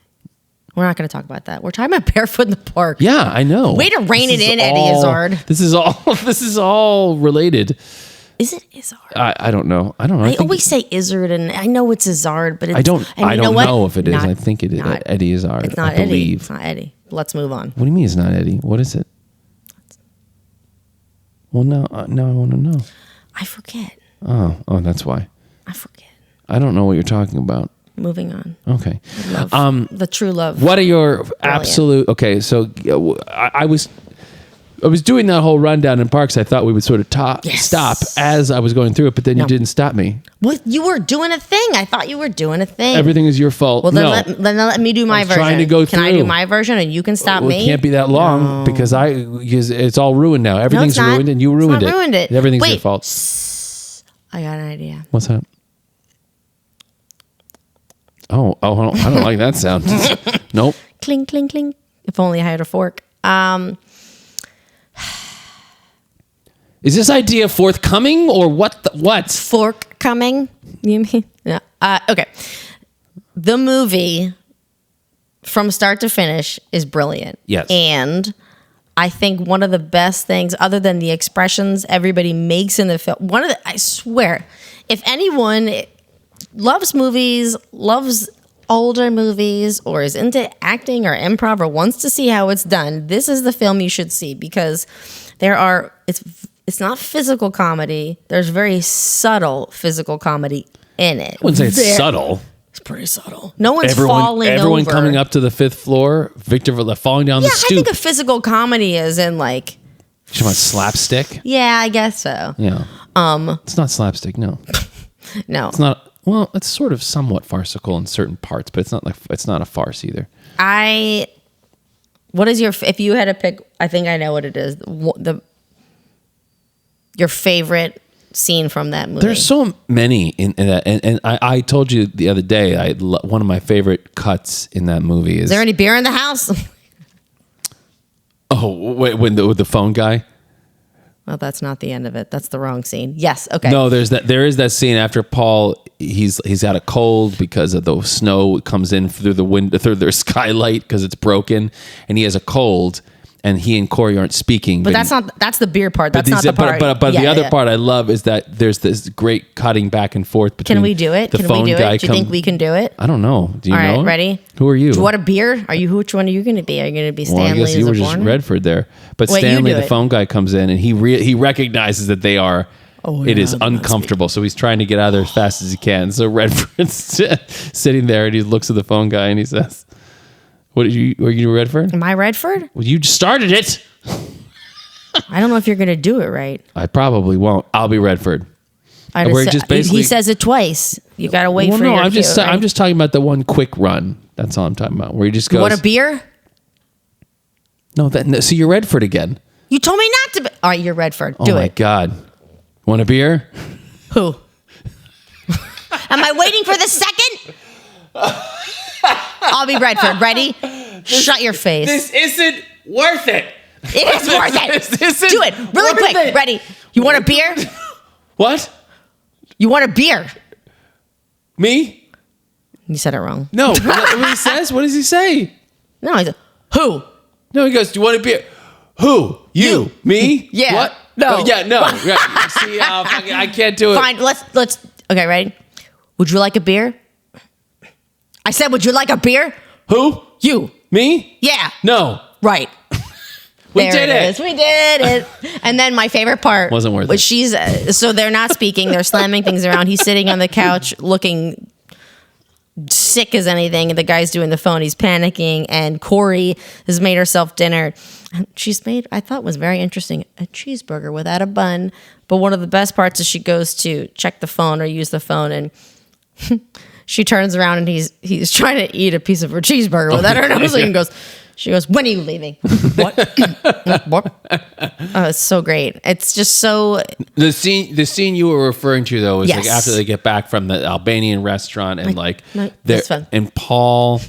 We're not going to talk about that. We're talking about Barefoot in the Park. Yeah, I know. Way to rein it in, Eddie Izzard. This is all related. Is it Izzard? I don't know. I I always say Izzard, and I know it's Izzard, but it's, I don't know if it is. I think it is not, Eddie Izzard. It's not I Eddie. believe. It's not Eddie. Let's move on. What do you mean it's not Eddie? What is it? Well, now I want to know. I forget. Oh, that's why. I forget. I don't know what you're talking about. Moving on. Okay. Love, the true love. What are your absolute? Okay, so I was doing that whole rundown in parks. I thought we would sort of stop as I was going through it, but then you didn't stop me. Well, you were doing a thing. I thought you were doing a thing. Everything is your fault. Well, then let me do my version. Trying to go Can I through. do my version and you can stop me? It can't be that long because it's all ruined now. Everything's no, it's not. ruined and you ruined It's not ruined it. Everything's Wait. your fault. I got an idea. What's that? Oh, hold on. I don't like that sound. Nope. Cling, cling, cling. If only I had a fork. Is this idea forthcoming or what? What? Fork coming? You mean? Yeah. Okay. The movie, from start to finish, is brilliant. Yes. And I think one of the best things, other than the expressions everybody makes in the film, I swear, if anyone loves movies, loves older movies, or is into acting or improv or wants to see how it's done, this is the film you should see because it's not physical comedy. There's very subtle physical comedy in it. I wouldn't say it's subtle. It's pretty subtle. No one's falling over. Everyone coming up to the 5th floor, Victor falling down the stoop. I think a physical comedy is in like... You talking about slapstick? Yeah, I guess so. Yeah. It's not slapstick, no. No. It's not... Well, it's sort of somewhat farcical in certain parts, but it's not a farce either. What is your... If you had to pick... I think I know what it is. Your favorite scene from that movie. There's so many in that, and I told you the other day. One of my favorite cuts in that movie is. Is there any beer in the house? Oh wait, when the phone guy. Oh, that's not the end of it. That's the wrong scene. Yes. Okay. No, there is that scene after Paul. He's got a cold because of the snow comes in through the window, through their skylight because it's broken, and he has a cold. And he and Corey aren't speaking. But that's the beer part. That's not the part. But the other part I love is that there's this great cutting back and forth between. Can we do it? Can we do it? Do you think we can do it? I don't know. Do you know? All right, ready? Who are you? Do you want a beer? Which one are you going to be? Are you going to be Stanley? Well, I guess you were just Redford there. But Wait, Stanley, the phone guy, comes in and he recognizes that they are. It is uncomfortable, so he's trying to get out of there as fast as he can. So Redford's sitting there and he looks at the phone guy and he says, "What are you Redford? Am I Redford? Well, you just started it." I don't know if you're going to do it right. I probably won't. I'll be Redford. He says it twice. You got to wait for your I'm cue, right? I'm just talking about the one quick run. That's all I'm talking about. Where he just goes. You want a beer? No, so you're Redford again. You told me not to. All right, you're Redford. Do it. Oh my God. Want a beer? Who? Am I waiting for the second? I'll be Redford. Ready? Shut your face. This isn't worth it. It is worth it. Do it really quick. Ready? You want a beer? What? You want a beer? Me? You said it wrong. No. What he says? What does he say? No, he said, who? No, he goes, do you want a beer? Who? You? Me? Yeah. What? No. Oh, yeah, no. Right. See, I can't do it. Fine, let's. Okay, ready? Would you like a beer? I said, would you like a beer? Who? You. Me? Yeah. No. Right. We did it. We did it. And then my favorite part wasn't worth was it. So they're not speaking. They're slamming things around. He's sitting on the couch looking sick as anything. And the guy's doing the phone. He's panicking. And Corey has made herself dinner. And she's made, I thought was very interesting, a cheeseburger without a bun. But one of the best parts is she goes to check the phone or use the phone, and she turns around and he's trying to eat a piece of her cheeseburger without her nose. And she goes, when are you leaving? What? What? Oh, it's so great. It's just so. The scene you were referring to though is Yes. like after they get back from the Albanian restaurant and that's fun. And Paul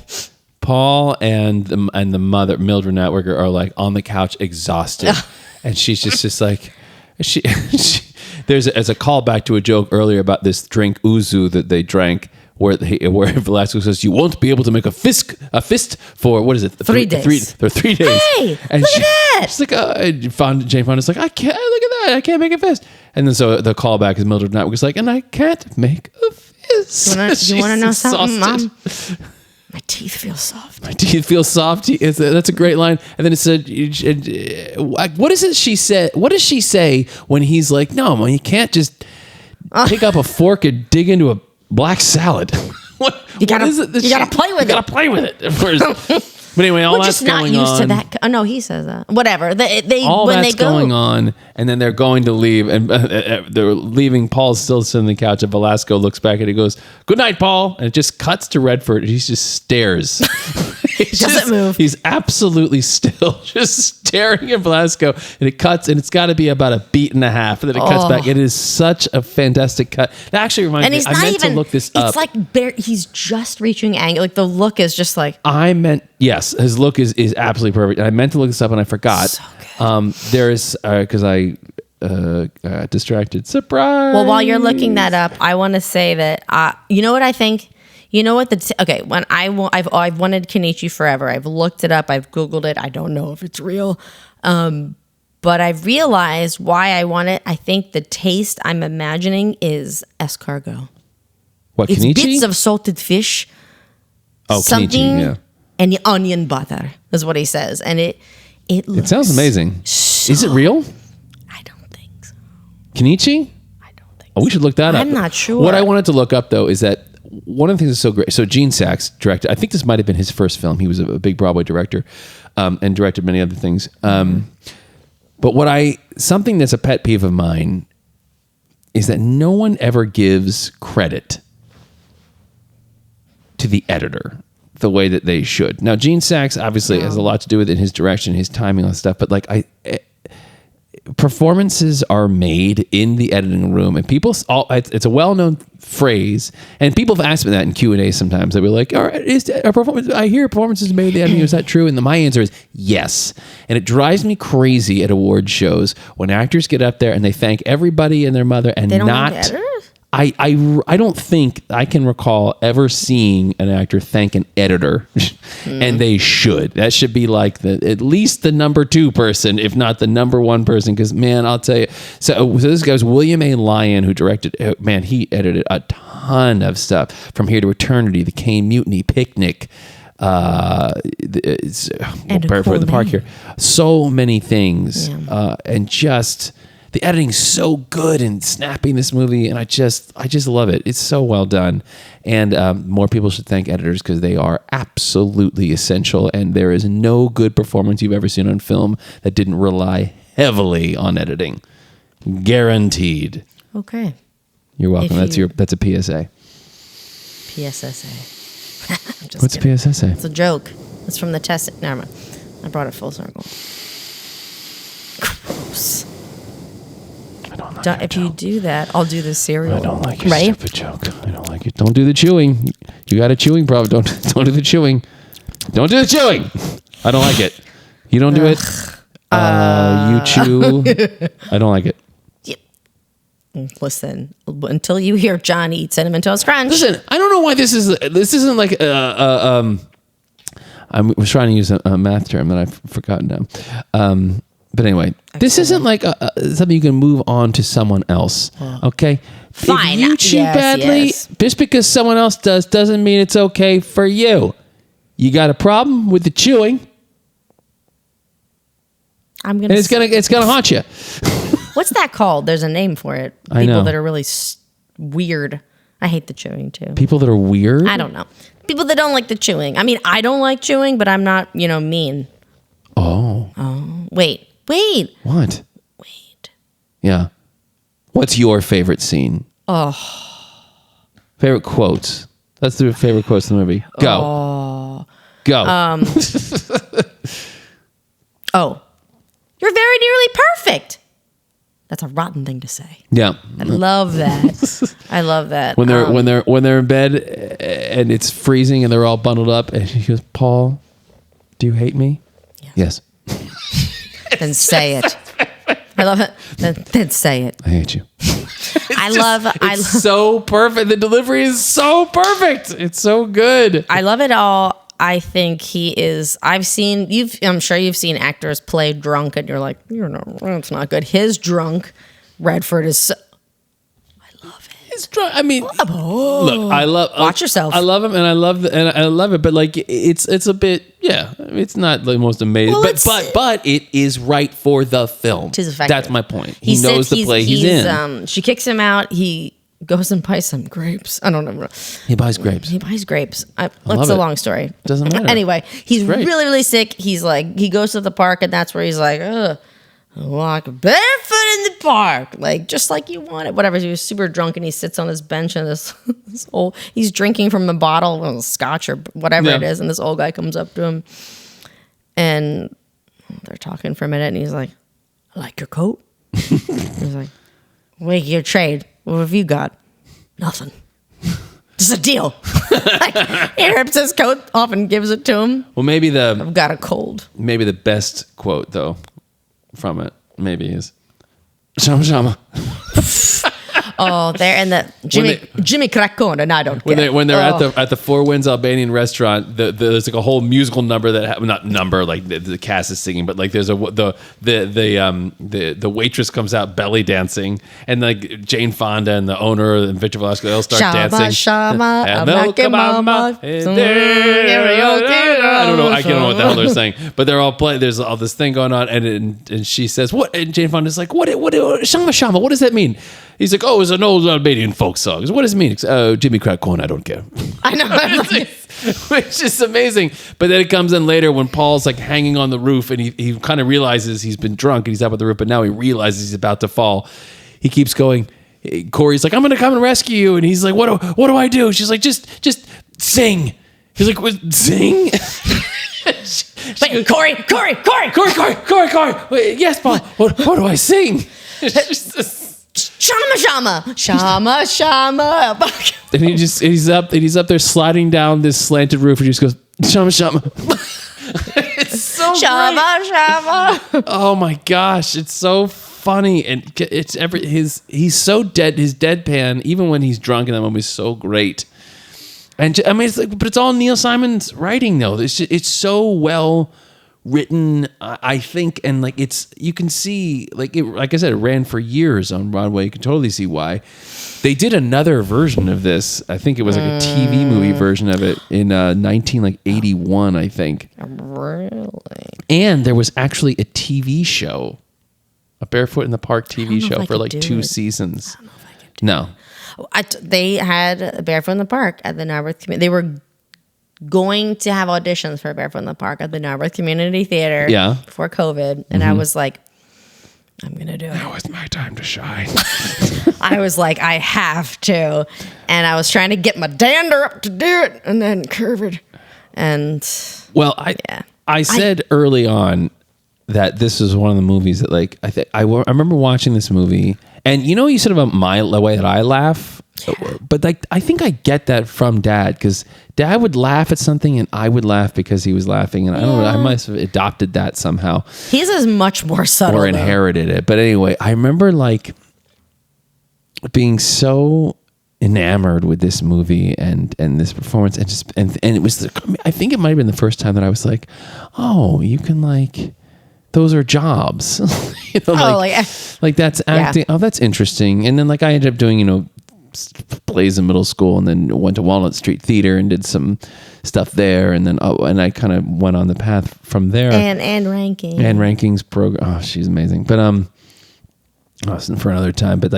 and the mother Mildred Networker are like on the couch exhausted, and she's just like she there's a callback to a joke earlier about this drink ouzo that they drank. Where Velasco says, you won't be able to make a fist for, what is it? 3 days. 3 days. Hey, and look at that. She's like, Jane Fonda's like, I can't, look at that. I can't make a fist. And then so the callback is Mildred Network's like, and I can't make a fist. You want to know something, Mom? Exhausted. My teeth feel soft. My teeth feel soft. That's a great line. And then it said, what is it she said? What does she say when he's like, no, man, you can't just pick up a fork and dig into a black salad. You gotta play with it. You gotta play with it. But anyway, all We're that's just not going used on. to that. Oh no, he says that. Whatever. They All when that's they go going on, and then they're going to leave, and they're leaving. Paul's still sitting on the couch, and Velasco looks back and he goes, "Good night, Paul." And it just cuts to Redford, and he just stares. He doesn't move. He's absolutely still, just staring at Velasco, and it cuts, and it's got to be about a beat and a half, and then it cuts back. It is such a fantastic cut. That actually reminds me. I meant to look this up. It's like he's just reaching angle. Like the look is just like. Yes, his look is absolutely perfect. And I meant to look this up and I forgot. So good. There is because I distracted. Surprise. Well, while you're looking that up, I want to say that you know what I think. You know what when I've wanted Kenichi forever. I've looked it up. I've Googled it. I don't know if it's real, but I've realized why I want it. I think the taste I'm imagining is escargot. What, It's Kenichi? bits of salted fish. Oh, something, Kenichi, yeah. And the onion butter is what he says, and it looks sounds amazing. Is it real? I don't think so. Kenichi? I don't think. Oh, we should look that up. I'm not sure. What I wanted to look up though is that one of the things that's so great. So Gene Saks directed. I think this might have been his first film. He was a big Broadway director and directed many other things. But something that's a pet peeve of mine is that no one ever gives credit to the editor the way that they should. Now, Gene Saks obviously has a lot to do with it in his direction, his timing, and stuff. But like performances are made in the editing room, and it's a well-known phrase, and people have asked me that in Q&A sometimes. They'll be like, all right, I hear performances made in the editing room, is that true? And my answer is yes. And it drives me crazy at award shows when actors get up there and they thank everybody and their mother, and They don't not... like editors? I don't think I can recall ever seeing an actor thank an editor, and they should. That should be like at least the number 2 person, if not the number 1 person. Because man, I'll tell you. So this guy's William A. Lyon, who directed. Man, he edited a ton of stuff from Here to Eternity, The Caine Mutiny, Picnic. Barefoot in the Park here. So many things, and just. The editing's so good and snapping this movie, and I just love it. It's so well done, and more people should thank editors because they are absolutely essential. And there is no good performance you've ever seen on film that didn't rely heavily on editing, guaranteed. Okay, you're welcome. That's a PSA. PSSA. What's kidding. PSSA? It's a joke. It's from the test. Never mind. I brought it full circle. Gross. If you do that, I'll do the cereal. I don't like your stupid joke. I don't like it. Don't do the chewing. You got a chewing problem. Don't do the chewing. Don't do the chewing. I don't like it. You don't do it. You chew. I don't like it. Yep. Listen, until you hear John eat Cinnamon Toast Crunch. Listen, I don't know why this isn't like I was trying to use a math term that I've forgotten now. But anyway, this isn't like something you can move on to someone else. Okay? Fine. If you chew badly, just because someone else does, doesn't mean it's okay for you. You got a problem with the chewing, and it's gonna haunt you. What's that called? There's a name for it. People that are really weird. I hate the chewing too. People that are weird? I don't know. People that don't like the chewing. I mean, I don't like chewing, but I'm not, mean. Oh. Wait. What? Wait. Yeah. What's your favorite scene? Oh. Favorite quotes. That's the favorite quotes in the movie. Go. Oh. Go. You're very nearly perfect. That's a rotten thing to say. Yeah. I love that. I love that. When they're in bed and it's freezing and they're all bundled up and she goes, "Paul, do you hate me?" Yes. Then say it. I love it. Then say it. I hate you. It's so perfect. The delivery is so perfect. It's so good. I love it all. I think he is. I'm sure you've seen actors play drunk, and you're like, it's not good. His drunk, Redford is. I love it. His drunk. I mean, look, I love. Watch yourself. I love him, and I love it. But like, it's a bit. Yeah, it's not the most amazing, but it is right for the film. That's my point. He knows the play he's in. She kicks him out. He goes and buys some grapes. I don't know. He buys grapes. It's a long story. Doesn't matter. Anyway, he's really, really sick. He's like, he goes to the park, and that's where he's like, walk barefoot in the park, like just like you want it. Whatever. He was super drunk, and he sits on this bench, and this old. He's drinking from a bottle of scotch or whatever it is, and this old guy comes up to him, and they're talking for a minute, and he's like, "I like your coat." He's like, "Wait, your trade. What have you got?" "Nothing. Just a deal." He rips his coat off and gives it to him. Well, maybe I've got a cold. Maybe the best quote though from it maybe is "Shama Shama." Oh, they're in the Jimmy Crackone, and I don't care. When they're at the Four Winds Albanian restaurant, there's like a whole musical number not number like the cast is singing, but like there's the waitress comes out belly dancing, and like Jane Fonda and the owner and Victor Velasquez they'll start dancing. Shama, and mama. I don't know. I can't know what the hell they're saying, but they're all playing. There's all this thing going on, and she says what? And Jane Fonda's like, what? Shama Shama? What does that mean? He's like, "Oh, it's an old Albanian folk song." What does it mean? Jimmy Crackone, I don't care. I know. Which is amazing. But then it comes in later when Paul's like hanging on the roof and he kind of realizes he's been drunk and he's up on the roof, but now he realizes he's about to fall. He keeps going. Corey's like, "I'm going to come and rescue you." And he's like, what do I do? She's like, just sing. He's like, "What, sing?" But Corey. Corey. Wait, yes, Paul. What do I sing? Shama. And he's up there sliding down this slanted roof, and he just goes shama. It's so great. Shama. Oh my gosh, it's so funny, and he's so dead. His deadpan, even when he's drunk in that moment, is so great. And I mean, but it's all Neil Simon's writing, though. It's so well written, I think, and like you can see, like I said, it ran for years on Broadway. You can totally see why. They did another version of this. I think it was like a TV movie version of it in 1981, I think. Really? And there was actually a TV show, a Barefoot in the Park TV show for like 2 seasons. I don't know if I could do No. They had Barefoot in the Park at the Narberth Community. They were going to have auditions for Barefoot in the Park at the Narberth Community Theater before COVID. And I was like, I'm going to do it. Now is my time to shine. I was like, I have to. And I was trying to get my dander up to do it and then curved. And well, I said early on that this was one of the movies that like, I remember watching this movie, and you said about the way that I laugh, but like, I think I get that from Dad, because Dad would laugh at something and I would laugh because he was laughing. And I don't know, I must have adopted that somehow. He's as much more subtle. Or inherited it. But anyway, I remember like being so enamored with this movie and this performance, and it was, I think it might've been the first time that I was like, oh, you can like, those are jobs. Like that's acting. Yeah. Oh, that's interesting. And then like I ended up doing, plays in middle school, and then went to Walnut Street Theater and did some stuff there. And then, and I kind of went on the path from there. And Ranking. And Ranking's program. Oh, she's amazing. But, for another time, but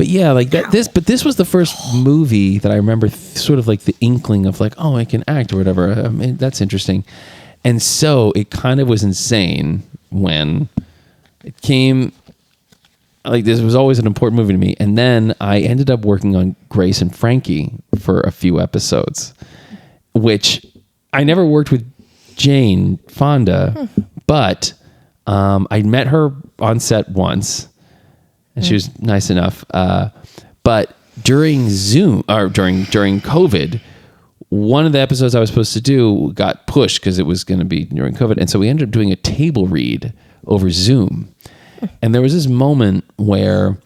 yeah, like that, this was the first movie that I remember sort of like the inkling of like, oh, I can act or whatever. I mean, that's interesting. And so it kind of was insane when it came, like this was always an important movie to me. And then I ended up working on Grace and Frankie for a few episodes, which I never worked with Jane Fonda, but I met her on set once, and she was nice enough. But during Zoom, or during COVID, one of the episodes I was supposed to do got pushed because it was going to be during COVID. And so we ended up doing a table read over Zoom. And there was this moment where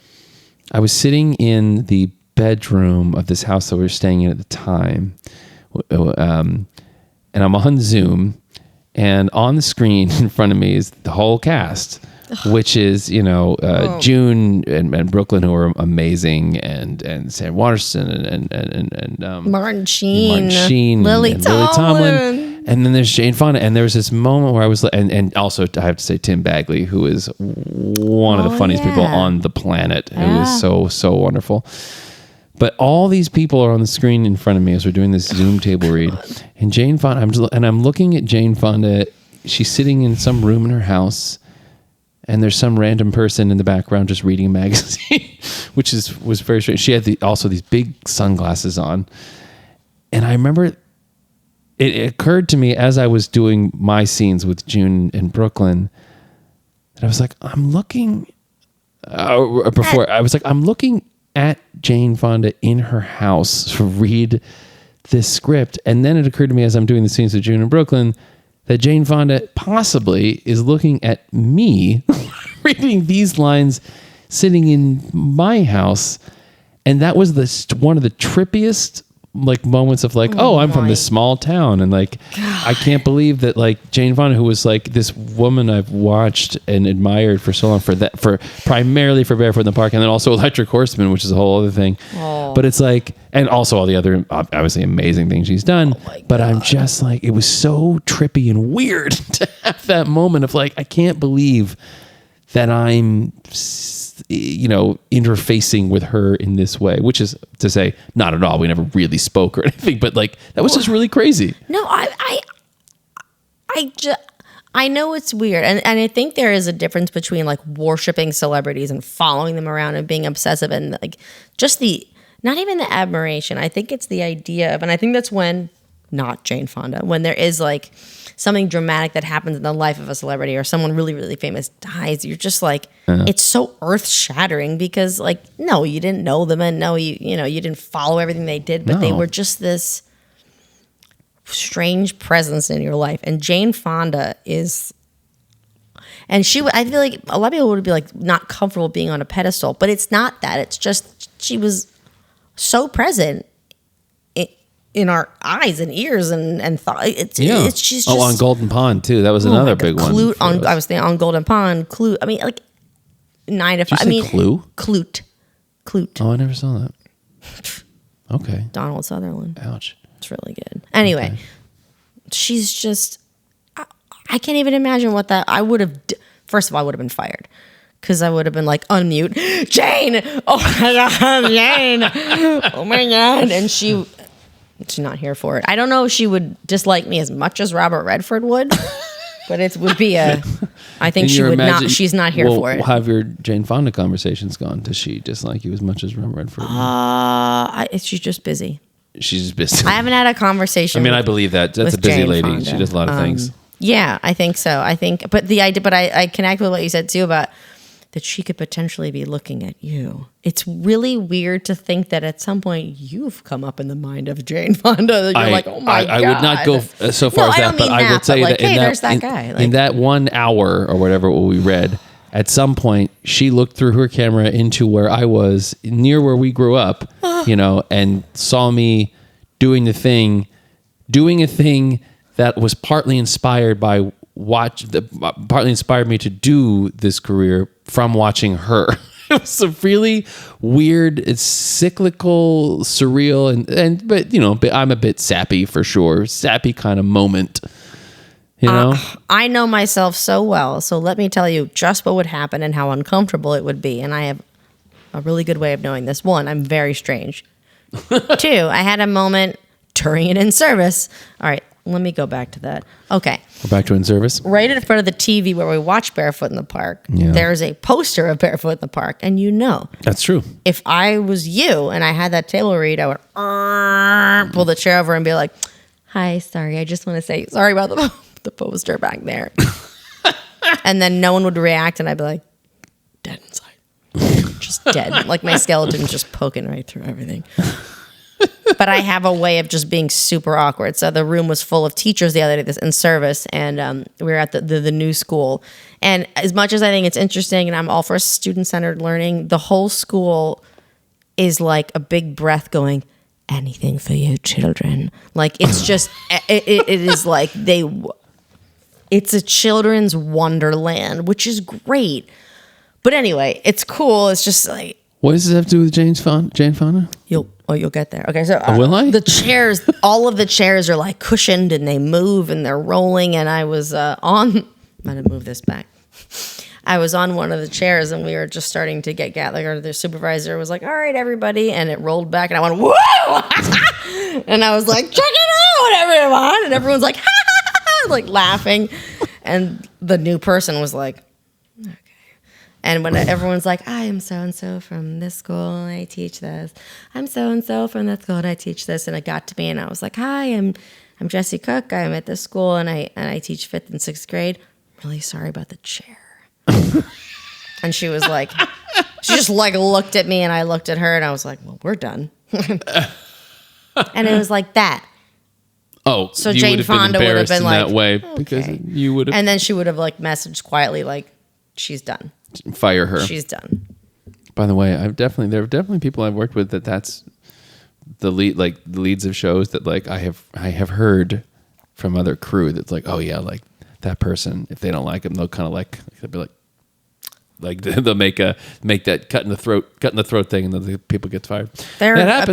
I was sitting in the bedroom of this house that we were staying in at the time. And I'm on Zoom, and on the screen in front of me is the whole cast, which is, June and Brooklyn, who are amazing, and Sam Waterston and Martin Sheen, Lily Tomlin. And then there's Jane Fonda. And there was this moment where I was, and also I have to say Tim Bagley, who is one of the funniest people on the planet, who is so wonderful. But all these people are on the screen in front of me as we're doing this Zoom table read. And Jane Fonda, I'm looking at Jane Fonda. She's sitting in some room in her house, and there's some random person in the background just reading a magazine, which was very strange. She had also these big sunglasses on. And I remember it occurred to me as I was doing my scenes with June and Brooklyn that I was like, I'm looking at Jane Fonda in her house to read this script. And then it occurred to me as I'm doing the scenes with June and Brooklyn that Jane Fonda possibly is looking at me reading these lines sitting in my house. And that was one of the trippiest like moments of like, I'm from this small town, and like, God. I can't believe that like Jane Fonda, who was like this woman I've watched and admired for so long, for primarily for Barefoot in the Park, and then also Electric Horseman, which is a whole other thing. But it's like, and also all the other obviously amazing things she's done. But I'm just like, it was so trippy and weird to have that moment of like, I can't believe that I'm, interfacing with her in this way, which is to say, not at all. We never really spoke or anything, but like, that was just really crazy. No, I know it's weird. And I think there is a difference between like worshiping celebrities and following them around and being obsessive, and like just not even the admiration. I think it's the idea of, and I think that's when, not Jane Fonda, when there is like something dramatic that happens in the life of a celebrity or someone really, really famous dies, you're just like, it's so earth shattering because like, no, you didn't know them and no, you didn't follow everything they did, but they were just this strange presence in your life. And Jane Fonda is, and I feel like a lot of people would be like not comfortable being on a pedestal, but it's not that. It's just she was so present in our eyes and ears and thought. She's just on Golden Pond too. That was another big one. I was thinking on Golden Pond. Clue. I mean, like 9 to 5. Did you say Clue? Clute. Oh, I never saw that. Okay. Donald Sutherland. Ouch. It's really good. Anyway, she's just. I can't even imagine what that. I would have. First of all, I would have been fired. Because I would have been like, unmute, Jane! Oh my God, Jane! Oh my God. And she's not here for it. I don't know if she would dislike me as much as Robert Redford would, but it would be I think she would not, she's not here for it. How have your Jane Fonda conversations gone? Does she dislike you as much as Robert Redford? She's just busy. She's just busy. I haven't had a conversation. I believe that. That's a busy Jane lady. Fonda. She does a lot of things. Yeah, I think so. But I connect with what you said too about that she could potentially be looking at you. It's really weird to think that at some point you've come up in the mind of Jane Fonda. That you're like, oh my God. I would not go so far as that, but I would say that, in that 1 hour or whatever we read, at some point she looked through her camera into where I was near where we grew up, and saw me doing a thing that was partly inspired by partly inspired me to do this career from watching her. It was a really weird, it's cyclical, surreal, but I'm a bit sappy for sure. Sappy kind of moment. I know myself so well, so let me tell you just what would happen and how uncomfortable it would be. And I have a really good way of knowing this. 1, I'm very strange. 2, I had a moment during it in service. All right. Let me go back to that. Okay. We're back to in service. Right in front of the TV where we watch Barefoot in the Park, there's a poster of Barefoot in the Park. And that's true. If I was you and I had that table read, I would pull the chair over and be like, hi, sorry, I just want to say sorry about the poster back there. And then no one would react and I'd be like, dead inside. Just dead. Like my skeleton's just poking right through everything. But I have a way of just being super awkward. So the room was full of teachers the other day in service, and we were at the new school. And as much as I think it's interesting, and I'm all for student-centered learning, the whole school is like a big breath going, anything for you children. Like it's just, it is like it's a children's wonderland, which is great. But anyway, it's cool. It's just like. What does this have to do with Jane Fonda? You'll get there. Okay, so will I? The chairs, all of the chairs are like cushioned and they move and they're rolling. And I was I'm gonna move this back. I was on one of the chairs and we were just starting to get gathered. The supervisor was like, "All right, everybody," and it rolled back and I went, "Whoa!" And I was like, "Check it out, everyone!" And everyone's like, "Ha ha ha!" like laughing. And the new person was like. And when everyone's like, I am so-and-so from this school and I teach this. I'm so-and-so from that school and I teach this. And it got to me and I was like, hi, I'm Jessi Cook. I'm at this school and I teach 5th and 6th grade. Really sorry about the chair. And she was like, she just like looked at me and I looked at her and I was like, well, we're done. And it was like that. Oh, so Jane Fonda would have been like, that way because you would have. And then she would have like messaged quietly like, she's done. Fire her. She's done. By the way, there are definitely people I've worked with that's the leads of shows that like I have heard from other crew that's like, oh yeah, like that person, if they don't like him, they'll kind of they'll be like they'll make that cut in the throat thing, and then the people get fired.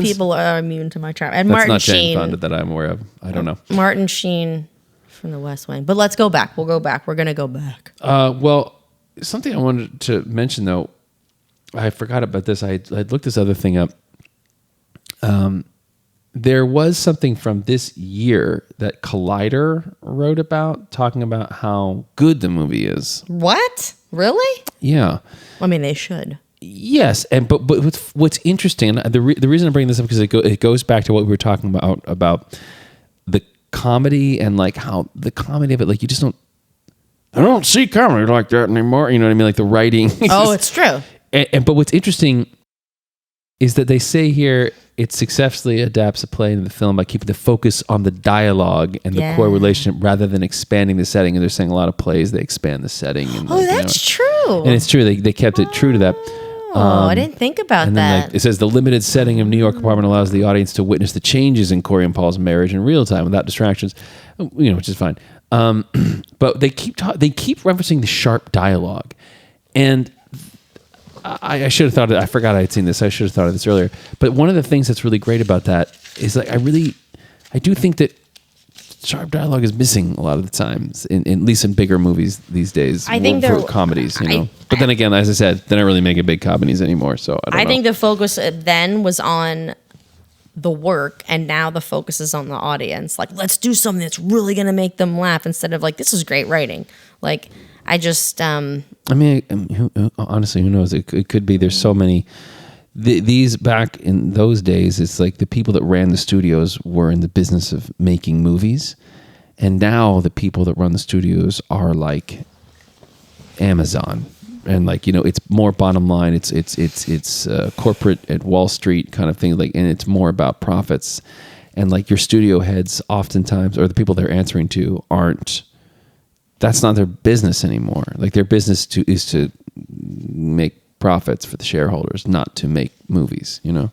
People are immune to my trap. And that's Martin not Sheen, Jane Fonda that I'm aware of. I don't know. Martin Sheen from The West Wing. But let's go back. We'll go back. We're gonna go back. Well. Something I wanted to mention, though, I forgot about this. I looked this other thing up. There was something from this year that Collider wrote about, talking about how good the movie is. What? Really? Yeah. I mean, they should. Yes, but what's interesting, the reason I'm bringing this up because it goes back to what we were talking about comedy and like how the comedy of it, like you just I don't see comedy like that anymore. You know what I mean? Like the writing. It's true. But what's interesting is that they say here it successfully adapts a play into the film by keeping the focus on the dialogue and the core relationship rather than expanding the setting. And they're saying a lot of plays, they expand the setting. And that's true. And it's true. They kept it true to that. I didn't think about that. Like, it says the limited setting of New York apartment allows the audience to witness the changes in Corey and Paul's marriage in real time without distractions, which is fine. But they keep referencing the sharp dialogue, and I should have thought of it. I forgot I had seen this. I should have thought of this earlier. But one of the things that's really great about that is like I do think that sharp dialogue is missing a lot of the times, at least in bigger movies these days. I think for comedies, But then again, as I said, they're not really making big comedies anymore. So I think the focus then was on the work, and now the focus is on the audience. Like, let's do something that's really going to make them laugh instead of like, this is great writing. Like, I just... honestly, who knows? It could be. There's so many... These back in those days, it's like the people that ran the studios were in the business of making movies, and now the people that run the studios are like Amazon, and like it's more bottom line. It's corporate at Wall Street kind of thing. Like, and it's more about profits, and like your studio heads, oftentimes, or the people they're answering to, aren't. That's not their business anymore. Like their business is to make profits for the shareholders, not to make movies, And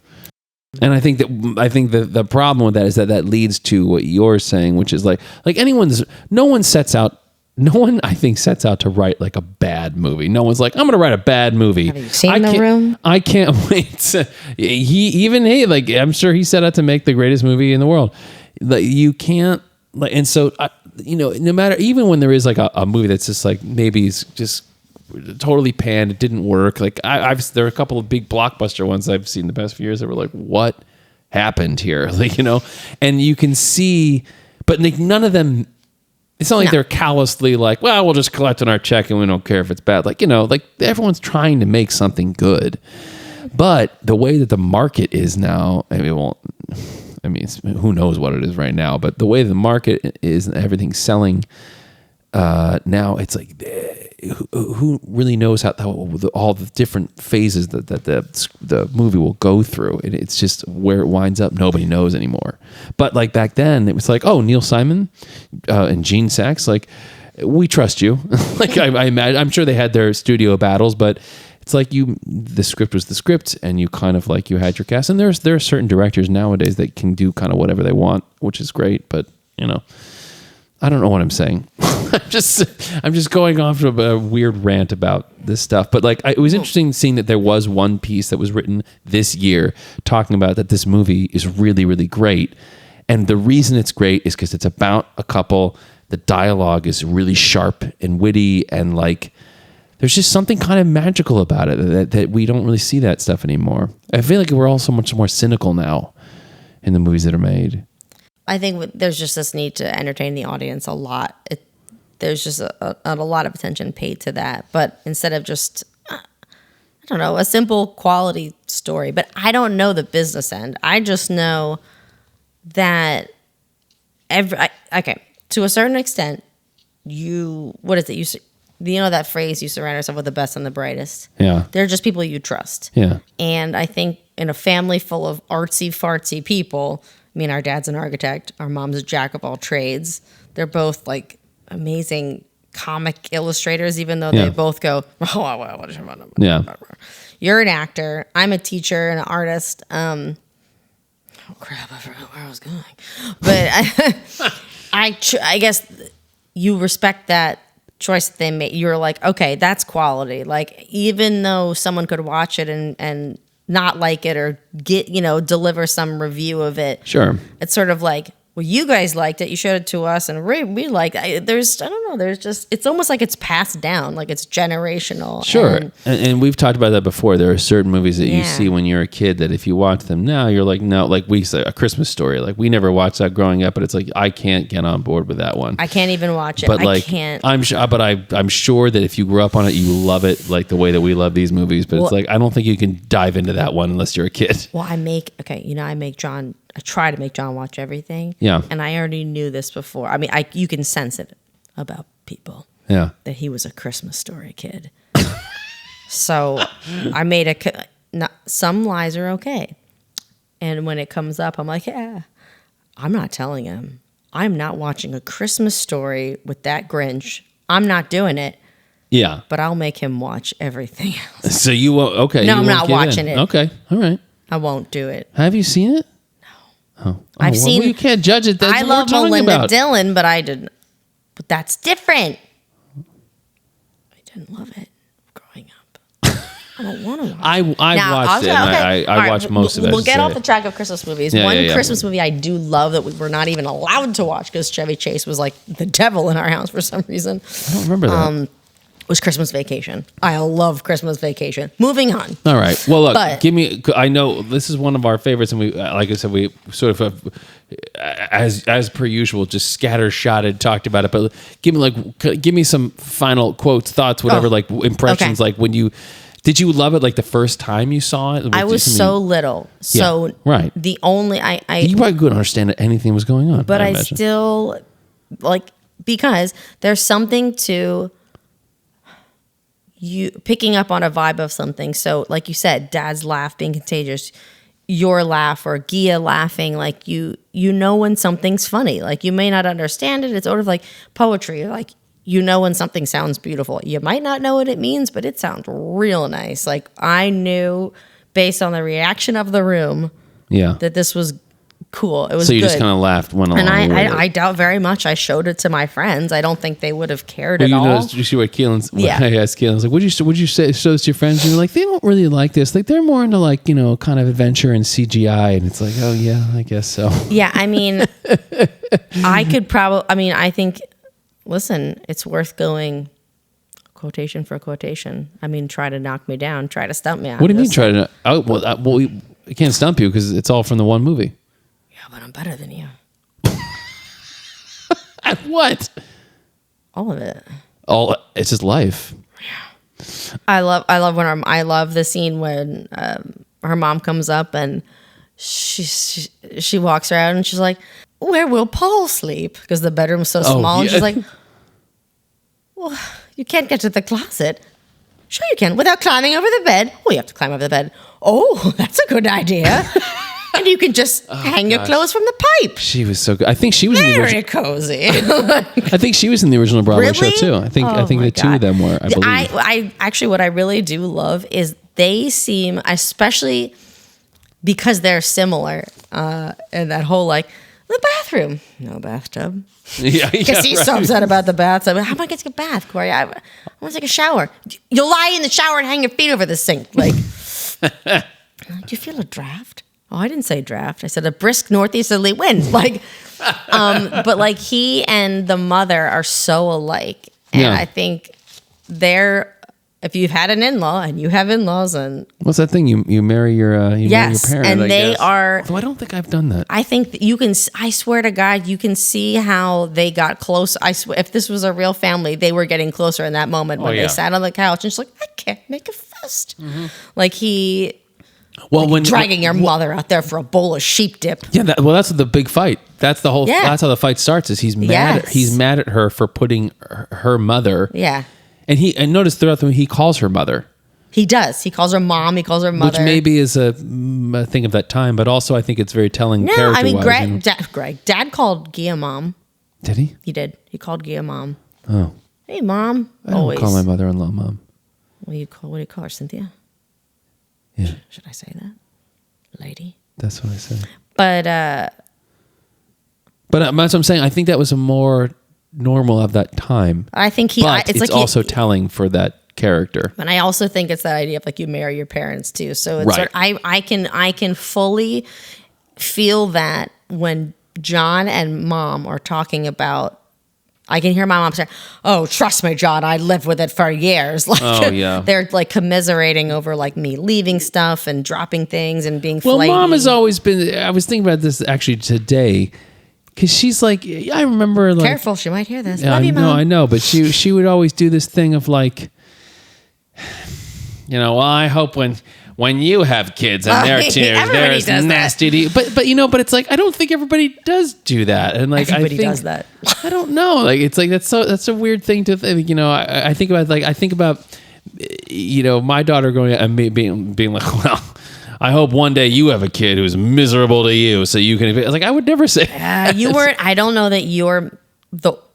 I think that the problem with that is that leads to what you're saying, which is like no one sets out to write like a bad movie. No one's like, I'm going to write a bad movie. Have you seen The Room? I can't wait. I'm sure he set out to make the greatest movie in the world. Like you can't and so no matter, even when there is like a movie that's just like maybe it's just totally panned, it didn't work. Like there are a couple of big blockbuster ones I've seen the past few years that were like, what happened here? Like, and you can see, but like none of them, it's not like they're callously like, well, we'll just collect on our check and we don't care if it's bad. Like, like everyone's trying to make something good, but the way that the market is now, who knows what it is right now, but the way the market is and everything's selling now, it's like, who really knows how all the different phases that the movie will go through, and it's just where it winds up, nobody knows anymore. But like back then, it was like, oh, Neil Simon and Gene Saks, like we trust you. Like I imagine, I'm sure they had their studio battles, but it's like the script was the script, and you kind of like you had your cast. And there are certain directors nowadays that can do kind of whatever they want, which is great, but I don't know what I'm saying. I'm just going off of a weird rant about this stuff. But like, it was interesting seeing that there was one piece that was written this year talking about that this movie is really, really great. And the reason it's great is because it's about a couple. The dialogue is really sharp and witty, and like, there's just something kind of magical about it that we don't really see that stuff anymore. I feel like we're all so much more cynical now in the movies that are made. I think there's just this need to entertain the audience a lot. There's just a lot of attention paid to that. But instead of just, I don't know, a simple quality story. But I don't know the business end. I just know that to a certain extent, what is it? You know that phrase, you surround yourself with the best and the brightest. Yeah. They're just people you trust. Yeah. And I think in a family full of artsy-fartsy people, our dad's an architect, our mom's a jack of all trades. They're both like amazing comic illustrators, even though they both go, yeah. You're an actor. I'm a teacher and an artist. Oh crap, I forgot where I was going. But I guess you respect that choice that they made. You're like, okay, that's quality. Like, even though someone could watch it and not like it or get, deliver some review of it. Sure. It's sort of like, well, you guys liked it. You showed it to us, and we liked it. It's almost like it's passed down, like it's generational. Sure. And we've talked about that before. There are certain movies that you see when you're a kid that if you watch them now, you're like, no, like we say A Christmas Story. Like we never watched that growing up, but it's like, I can't get on board with that one. I can't even watch it. But I can't. I'm sure that if you grew up on it, you love it like the way that we love these movies. But it's like, I don't think you can dive into that one unless you're a kid. Well, I make John I try to make John watch everything. Yeah. And I already knew this before. I mean, you can sense it about people. Yeah. That he was a Christmas Story kid. So I made some lies are okay. And when it comes up, I'm like, yeah, I'm not telling him. I'm not watching A Christmas Story with that Grinch. I'm not doing it. Yeah. But I'll make him watch everything else. So you won't, okay. No, I'm not watching it. Okay. All right. I won't do it. Have you seen it? No. Oh. I've seen. Well, you can't judge it. That's I what love we're talking Melinda about. Dillon, but I didn't. But that's different. I didn't love it growing up. I don't want to watch it. I Now, watched it. And okay. I All right, watched most of it. We'll get off the track of Christmas movies. Yeah, One yeah, yeah. Christmas movie I do love that we were not even allowed to watch because Chevy Chase was like the devil in our house for some reason. I don't remember that. Was Christmas Vacation. I love Christmas Vacation. Moving on. All right. Well, look, But- I know this is one of our favorites, and we, like I said, we sort of, as per usual, just scattershotted talked about it. But give me some final quotes, thoughts, whatever, like impressions. Okay. Like did you love it? Like the first time you saw it? I was so little. So right. The only You probably couldn't understand that anything was going on. but I imagine. still like because there's something to you picking up on a vibe of something. So like you said, Dad's laugh being contagious, your laugh or Gia laughing, like you know when something's funny. Like you may not understand it. It's sort of like poetry. Like you know when something sounds beautiful. You might not know what it means, but it sounds real nice. Like I knew based on the reaction of the room that this was cool. It was so you good. just kind of laughed, went along. And with it. I doubt very much I showed it to my friends. I don't think they would have cared at you all. noticed, you see what Keelan's, Yeah. I asked Keelan's like, would you say, show this to your friends? And you're like, they don't really like this. Like they're more into like, kind of adventure and CGI. And it's like, oh yeah, I guess so. Yeah, I mean, I think, listen, it's worth going quotation for quotation. I mean, try to knock me down, try to stump me out. What do you mean try to, we can't stump you because it's all from the one movie. Yeah, but I'm better than you. At what? All of it. It's just life. I love I love the scene when her mom comes up and she walks around and she's like, "Where will Paul sleep?" Because the bedroom's so small. And she's like, "Well, you can't get to the closet." "Sure you can, without climbing over the bed." "Oh, you have to climb over the bed." "Oh, that's a good idea." And you can just hang your clothes from the pipe. She was so good. I think she was in the Very original. cozy. I think she was in the original Broadway show Really? too. I think my the two of God. them were. I believe. I actually, what I really do love is they seem, especially because they're similar, and that whole like the bathroom, no bathtub. Yeah, Because he's so upset about the bathtub. How am I going to take a bath, Corey? I want to take a shower. You'll lie in the shower and hang your feet over the sink. Like, do you feel a draft? Oh, I didn't say draft. I said a brisk northeasterly wind. Like, but like he and the mother are so alike, and Yeah. I think if you've had an in-law and you have in-laws, and What's that thing? You marry your marry your yes, parent. and I they guess. are. Although I don't think I've done that. I think that you can. I swear to God, you can see how they got close. I swear, if this was a real family, they were getting closer in that moment when yeah. they sat on the couch and she's like, "I can't make a fist." Like he. Well, when Dragging your mother out there for a bowl of sheep dip. yeah, that's the big fight. That's the whole. Yeah. That's how the fight starts. Is he's mad? Yes. He's mad at her for putting her mother. Yeah. And notice throughout the movie he calls her mother, He does. He calls her mom. He calls her mother. which maybe is a thing of that time, but also I think it's very telling. No, I mean, character-wise. Dad called Gia mom. Did he? He did. He called Gia mom. Oh, Hey, mom. I don't Always. call my mother-in-law mom. What do you call her, Cynthia? Yeah, Should I say that? Lady. that's what I said. But that's what I'm saying. I think that was a more normal of that time. I think But it's like also telling for that character. and I also think it's that idea of like you marry your parents too. So it's Right. I can fully feel that when John and mom are talking about. I can hear my mom say, "Oh, trust me, John, I lived with it for years." Like, Oh, yeah. They're like commiserating over like me leaving stuff and dropping things and being Well, flighty. mom has always been. I was thinking about this actually today, because she's like, I remember like. Careful, she might hear this. Yeah, Love you, Mom. I know, but she would always do this thing of like, well, I hope when when you have kids and they're teenagers, everybody they're does nasty to you. But it's like, I don't think everybody does do that. And like, Everybody I think, does that. I don't know. Like, it's like, that's a weird thing to think, I think about, my daughter going and me being like, well, I hope one day you have a kid who's miserable to you so you can, I was like, I would never say you weren't, I don't know that you're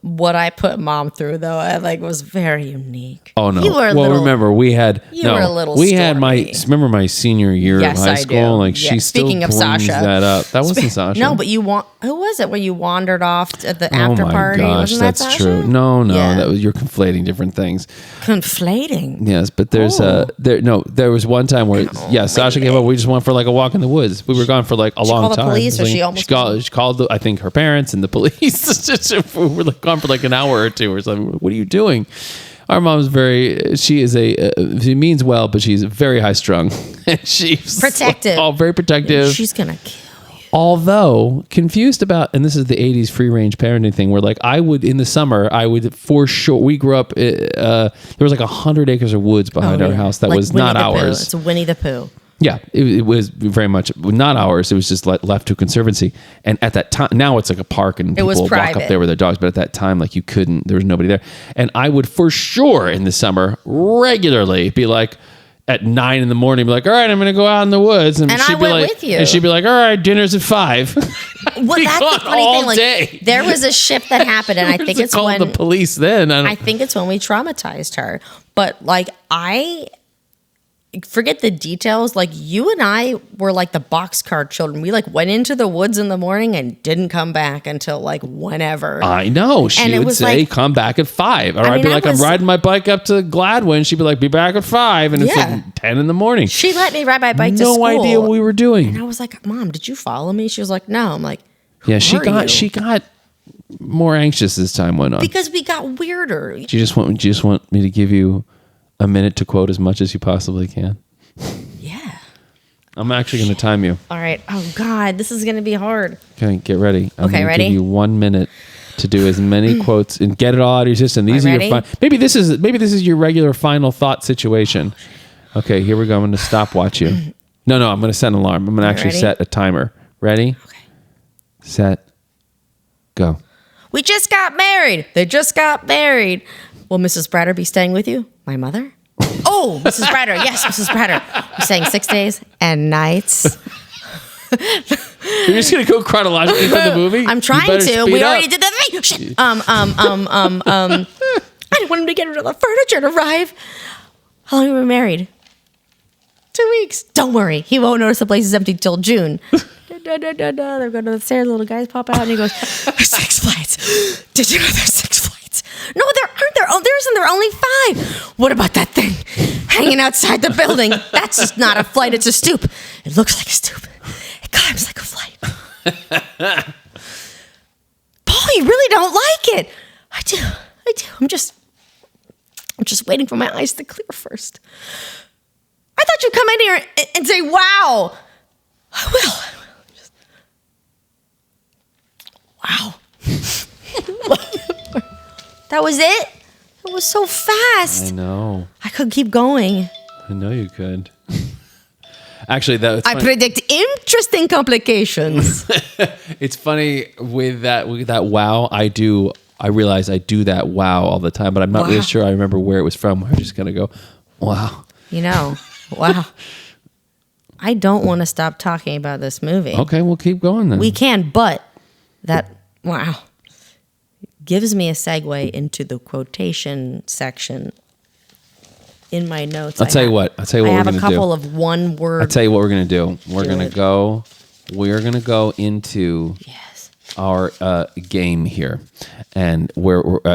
what I put mom through though. I was very unique. Oh no! You were remember we had were a little we had stormy. remember my senior year Yes, of high I school. do. Like she still Speaking of brings Sasha. that up. That wasn't Sasha. No, but who was it? Where you wandered off at the after oh my party? gosh, Wasn't that that's Sasha? true. No, Yeah. that was, you're conflating different things. Conflating. Yes, but there's there was one time where Sasha came up. We just went for like a walk in the woods. We were gone for like a long called the time. police, or Like, she almost she called I think her parents and the police. We were like gone for like an hour or two or something. What are you doing? Our mom's she means well, but she's very high strung. And she's Protective. Very protective. She's gonna kill you. Although confused about, and this is the 80s free range parenting thing where like in the summer, for sure, we grew up, there was like 100 acres of woods behind our house that was Winnie not the Pooh. ours. It's Winnie the Pooh. Yeah, it was very much not ours. It was just left to conservancy. And at that time, now it's like a park and people walk up there with their dogs. But at that time, like there was nobody there. And I would for sure in the summer regularly be like at 9 a.m, be like, all right, I'm going to go out in the woods. And she'd I be went like, with you. And she'd be like, all right, dinner's at 5. Well, that's the funny all thing. Like, day. there was a shift that happened, and I think it's called when the police then. I think it's when we traumatized her. But like I forget the details. Like you and I were like the boxcar children. We like went into the woods in the morning and didn't come back until like whenever. I know. She would say, come back at 5. Or I'd be like, I'm riding my bike up to Gladwin. She'd be like, be back at 5. And it's like 10 in the morning. She let me ride my bike to school. No idea what we were doing. And I was like, Mom, did you follow me? She was like, no. I'm like, she got more anxious as time went on. Because we got weirder. Do you just want me to give you a minute to quote as much as you possibly can? Yeah. I'm actually going to time you. All right. Oh God, this is going to be hard. Okay, get ready. I'm Okay, gonna ready? give you 1 minute to do as many quotes and get it all out of your system. These are ready? your maybe this is your regular final thought situation. Okay, here we go. I'm going to stopwatch you. No, I'm going to set an alarm. I'm going to actually set a timer. Ready? Okay. Set. Go. We just got married. They just got married. Will Mrs. Bratter be staying with you? My mother? Oh, Mrs. Bratter. Yes, Mrs. Bratter. We're staying 6 days and nights. You're just going to go chronologically through the movie? I'm trying to. We already did the thing. Shit. I didn't want him to get rid of the furniture to arrive. How long have we been married? 2 weeks. Don't worry. He won't notice the place is empty till June. They're going to the stairs. Little guys pop out and he goes, there's 6 flights. Did you know there's 6 flights? No, there aren't. There are only 5. What about that thing hanging outside the building? That's just not a flight. It's a stoop. It looks like a stoop. It climbs like a flight. Paul, you really don't like it. I do. I'm just waiting for my eyes to clear first. I thought you'd come in here and say, wow. I will. Wow. That was it? It was so fast. I know. I could keep going. I know you could. Actually, I predict interesting complications. It's funny with that wow. I realize I do that wow all the time, but I'm not really sure I remember where it was from. We're just gonna go, wow. Wow. I don't want to stop talking about this movie. Okay, we'll keep going then. We can, but that wow gives me a segue into the quotation section in my notes. I'll tell you what I we're have going a to do. couple of one word. I'll tell you what we're going to do. We're going to go into our game here. And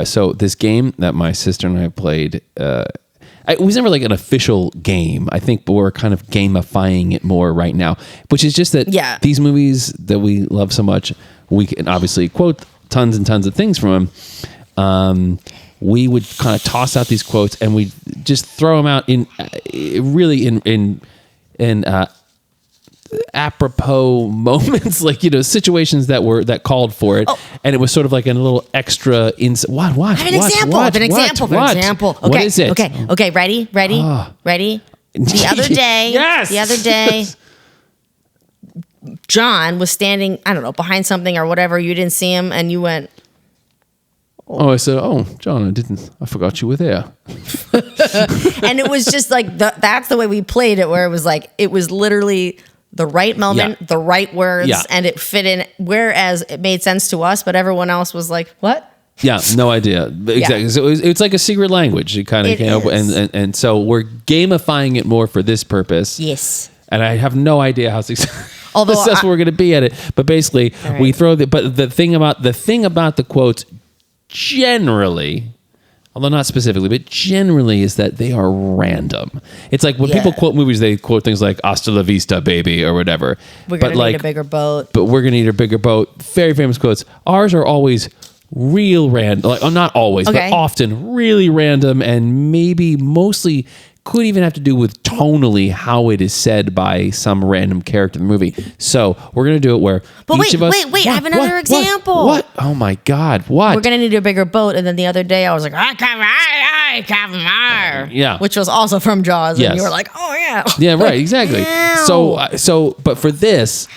so this game that my sister and I played, it was never like an official game, I think, but we're kind of gamifying it more right now, which is just that these movies that we love so much, we can obviously quote tons and tons of things from them. We would kind of toss out these quotes and we just throw them out in apropos moments, like, situations that called for it. And it was sort of like a little extra I have an example. Okay. What is it? Okay. Ready? The other day, Yes! the other day, John was standing, I don't know, behind something or whatever. You didn't see him, and you went. Oh, I said, "Oh, John, I forgot you were there." And it was just like that's the way we played it, where it was literally the right moment, the right words, and it fit in. Whereas it made sense to us, but everyone else was like, "What?" Yeah, no idea. Exactly. Yeah. So it's like a secret language. It kind of came up, and so we're gamifying it more for this purpose. Yes. And I have no idea how successful we're going to be at it. But basically, we throw the thing about the quotes generally, although not specifically, but generally is that they are random. It's like when people quote movies, they quote things like "Hasta la vista, baby" or whatever. We're going to need a bigger boat. But we're going to need a bigger boat. Very famous quotes. Ours are always real random, like not always, but often really random, and maybe mostly could even have to do with tonally how it is said by some random character in the movie. So we're gonna do it where each of us. Wait! I have another example. What? Oh my God! What? We're gonna need a bigger boat, and then the other day I was like, I Kevin yeah, which was also from Jaws, and you were like, oh yeah, yeah, right, exactly. So, but for this,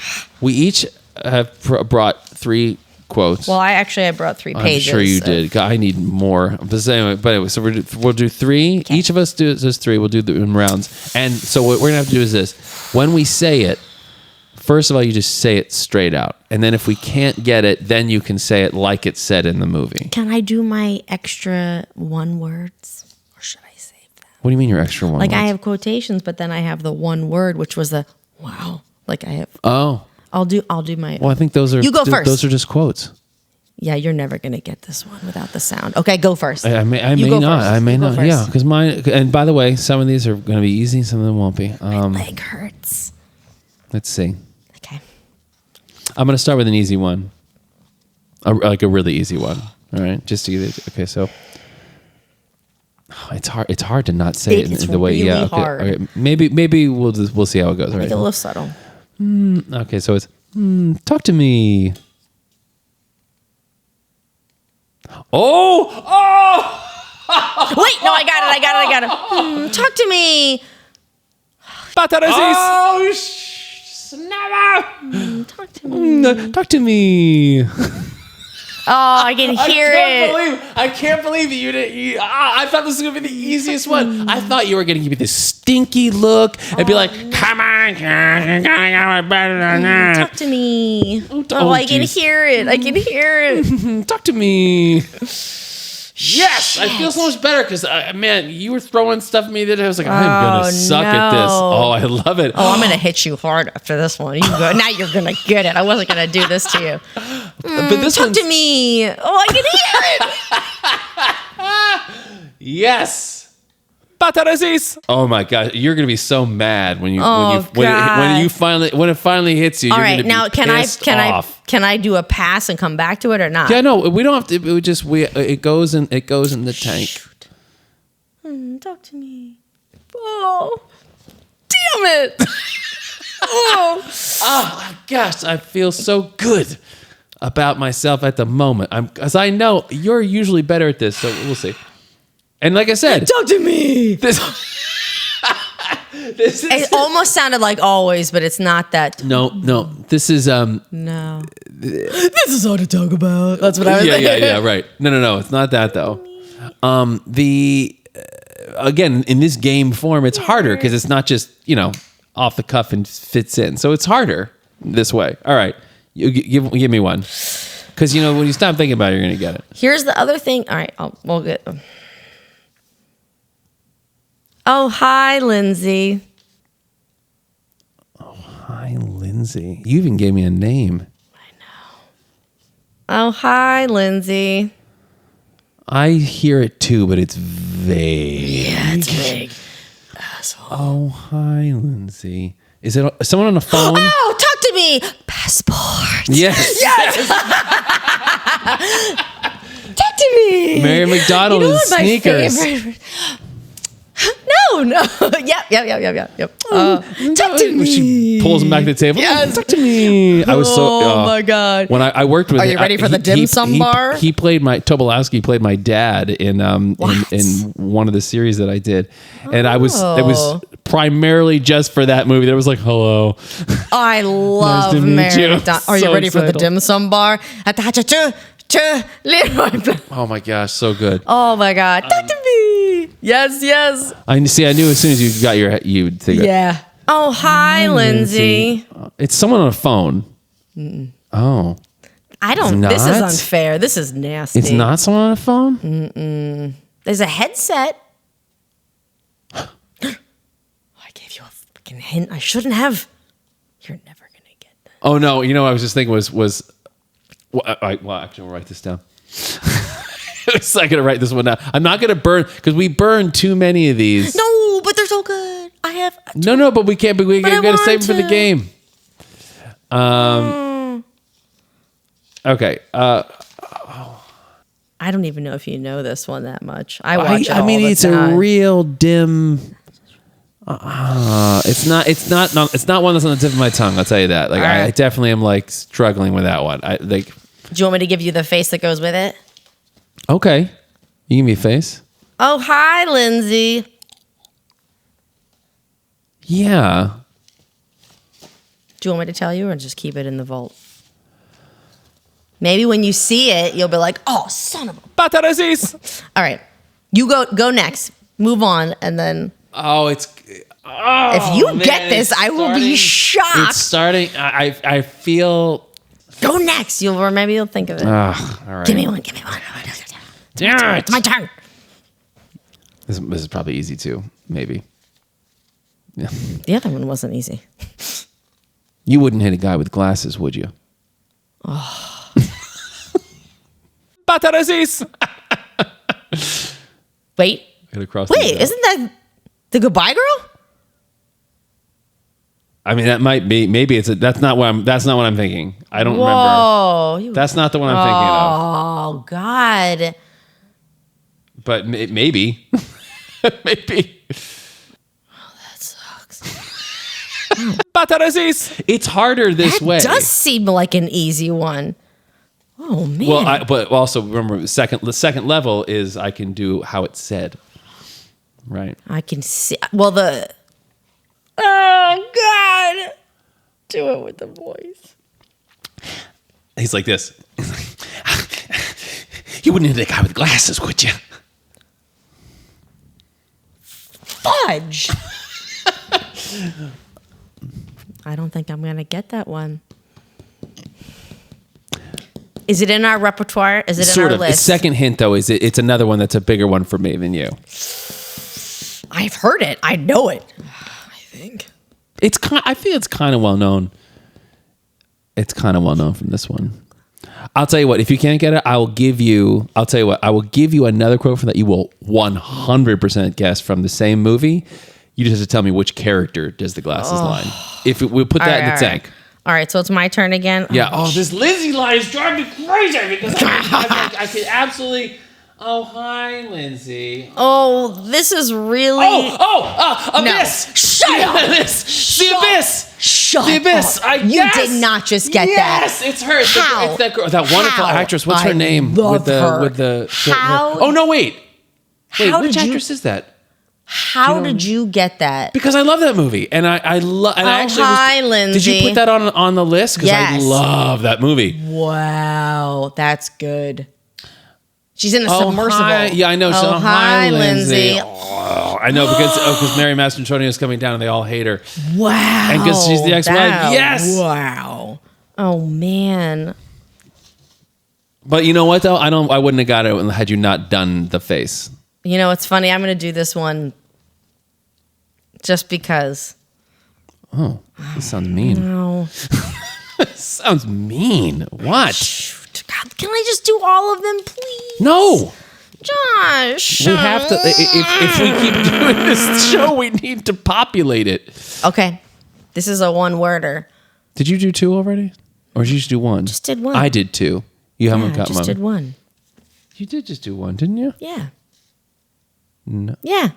we each have brought 3 quotes. Well, I brought 3 pages. I'm sure you did. I need more. But anyway, so we'll do 3. Okay. Each of us does 3. We'll do them in rounds. And so what we're going to have to do is this. When we say it, first of all, you just say it straight out. And then if we can't get it, then you can say it like it's said in the movie. Can I do my extra 1 words? Or should I save them? What do you mean your extra 1 words? I have quotations, but then I have the 1 word, which was the wow. Like I have... Oh. I'll do my... Well, I think those are... You go first. Those are just quotes. Yeah, you're never going to get this one without the sound. Okay, go first. I may not. Yeah, because mine... And by the way, some of these are going to be easy, some of them won't be. My leg hurts. Let's see. Okay. I'm going to start with an easy one. Like a really easy one. All right? Just to get it... Okay, so... It's hard to not say it in the way... Really yeah, okay, hard. okay. Maybe we'll see how it goes. Make it a little subtle. Okay, so it's... talk to me... Oh! Wait, no, I got it. Talk to me. Oh, snap! Talk to me. Talk to me. Oh, I can hear it. I can't believe you didn't. I thought this was going to be the easiest one. I thought you were going to give me this stinky look and be like, come on. Talk to me. Oh, I can hear it. Talk to me. Yes, I feel so much better because, man, you were throwing stuff at me that I was like, I'm going to suck at this. Oh, I love it. Oh, I'm going to hit you hard after this one. You go. Now you're going to get it. I wasn't going to do this to you. But this talk to me. Oh, I can hear it. Yes. Oh my God, you're gonna be so mad when it finally hits you. All you're right, gonna now be can I do a pass and come back to it or not? Yeah, no, we don't have to. It goes in the tank. Talk to me. Oh, damn it! Oh gosh, I feel so good about myself at the moment. Because I know you're usually better at this, so we'll see. And like I said, talk to me. This is it almost sounded like always, but it's not that. No. This is no. This is hard to talk about. That's what I was thinking. Yeah, right. No. It's not that though. Again, in this game form, it's harder because it's not just, off the cuff and fits in. So it's harder this way. All right. You give me one. Because, when you stop thinking about it, you're going to get it. Here's the other thing. All right. We'll get. Oh, hi, Lindsay. Oh, hi, Lindsay. You even gave me a name. I know. Oh, hi, Lindsay. I hear it too, but it's vague. Yeah, it's vague. Asshole. Oh, hi, Lindsay. Is it someone on the phone? Oh, talk to me. Passport. Yes. Talk to me. Mary McDonald is sneakers. No, Oh no! Yep. Talk to me. She pulls him back to the table. Yes. Talk to me. I was so. Oh my god! When I worked with. Are you ready for the dim sum bar? He played Tobolowsky played my dad in one of the series that I did, and it was primarily just for that movie. There was like, hello. I love Nice to meet you. Are you So ready for the excited. dim sum bar? Oh my gosh, so good. Oh my god! Talk to me. Yes. I knew as soon as you got you'd think. Yeah. Oh hi, Lindsay. It's someone on a phone. Oh. I don't. It's This is not? unfair. This is nasty. It's not someone on a phone? There's a headset. I gave you a fucking hint. I shouldn't have. You're never gonna get that. Oh no, you know what I was just thinking was well, actually we'll write this down. It's not gonna write this one down. I'm not gonna burn because we burn too many of these. No, but they're so good. I have. No, but we can't. We gotta save them for the game. Okay. I don't even know if you know this one that much. I watch it all the it's time. a real dim. It's not one that's on the tip of my tongue. I'll tell you that. Like All right. I definitely am like struggling with that one. Do you want me to give you the face that goes with it? Okay, you give me a face. Oh, hi, Lindsay. Yeah. Do you want me to tell you or just keep it in the vault? Maybe when you see it, you'll be like, oh, son of a... Batarasis. All right. You go next. Move on, and then... If you get this, I will be shocked. It's starting. I feel. Go next. Maybe you'll think of it. All right. Give me one. Damn it. It's my turn. This is probably easy too. Maybe. Yeah. The other one wasn't easy. You wouldn't hit a guy with glasses, would you? Oh. Batarasis. Wait, isn't that the Goodbye Girl? I mean, that might be. Maybe that's not what I'm thinking. I don't remember. Whoa. That's not the one I'm thinking of. Oh, God. But maybe. Maybe. Oh, that sucks. Batarasis. It's harder this way. It does seem like an easy one. Oh, man. Well, but also remember, the second level is I can do how it's said. Right. I can see. Well, oh, God. Do it with the voice. He's like this. You wouldn't hit a guy with glasses, would you? Fudge. I don't think I'm going to get that one. Is it in our repertoire? Is it in our list? The second hint, though, is it's another one that's a bigger one for me than you. I've heard it. I know it. I think. I feel it's kind of well known. It's kind of well known from this one. I'll tell you what, if you can't get it, I will give you another quote from that you will 100% guess from the same movie. You just have to tell me which character does the glasses line. We'll put that in the tank. All right, so it's my turn again. Yeah. Oh, this Lindsay line is driving me crazy because I could absolutely. Oh, hi, Lindsay. Oh, this is really. Abyss. No. Shut up. The Abyss. Shut the Abyss. up. You did not just get that. Yes, it's her. How? It's that girl, that wonderful actress. What's her name? Love her. With the. How? Oh no! Wait. How Which did you- actress is that? How did you get that? Because I love that movie, and I love. And I actually hi, Lindsay. Did you put that on the list? Because Yes. I love that movie. Wow, that's good. She's in a submersible. Hi. Yeah, I know. She's Oh, hi, Lindsay. Oh, I know because Mary Mastrantonio is coming down, and they all hate her. Wow. And because she's the ex-wife. Yes. Wow. Oh man. But you know what though? I wouldn't have got it had you not done the face. You know, it's funny. I'm going to do this one just because. Oh, this sounds mean. No. Sounds mean. What? Shoot. God, can I just do all of them, please? No. Josh. We have to. If we keep doing this show, we need to populate it. Okay. This is a one-worder. Did you do two already? Or did you just do one? Just did one. I did two. You haven't got just one. did one. You did just do one, didn't you? Yeah. No. Yeah.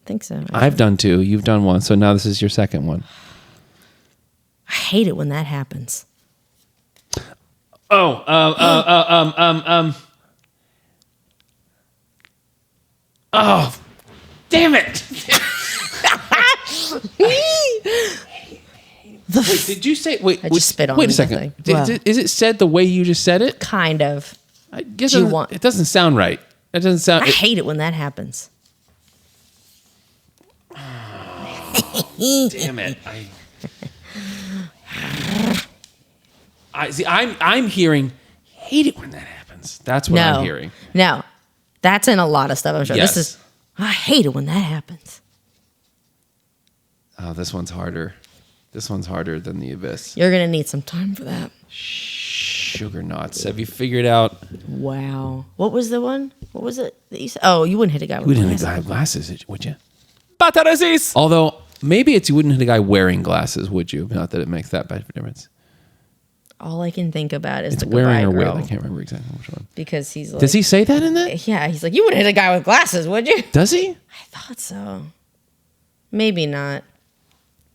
think so. I've done 2. You've done 1. So now this is your second one. I hate it when that happens. Oh, oh, damn it! Wait, did you say? Wait, I just spit on wait a the second. thing. Is it said the way you just said it? Kind of. I guess Do you want- it doesn't sound right. It doesn't sound. I hate it when that happens. Damn it! I see. I'm hearing. Hate it when that happens. That's what I'm hearing. No, that's in a lot of stuff. I'm sure. Yes. This is. I hate it when that happens. Oh, this one's harder. This one's harder than The Abyss. You're gonna need some time for that. Sugar Knots. Have you figured out? Wow. What was the one? What was it that you said? Oh, you wouldn't hit a guy with You wouldn't hit glasses. a guy with glasses, would you? Although maybe it's you wouldn't hit a guy wearing glasses, would you? Not that it makes that bad of a difference. All I can think about is the Wearing or girl, with. I can't remember exactly which one. because he's like, Does he say that in that? Yeah, he's like, you wouldn't hit a guy with glasses, would you? Does he? I thought so. Maybe not.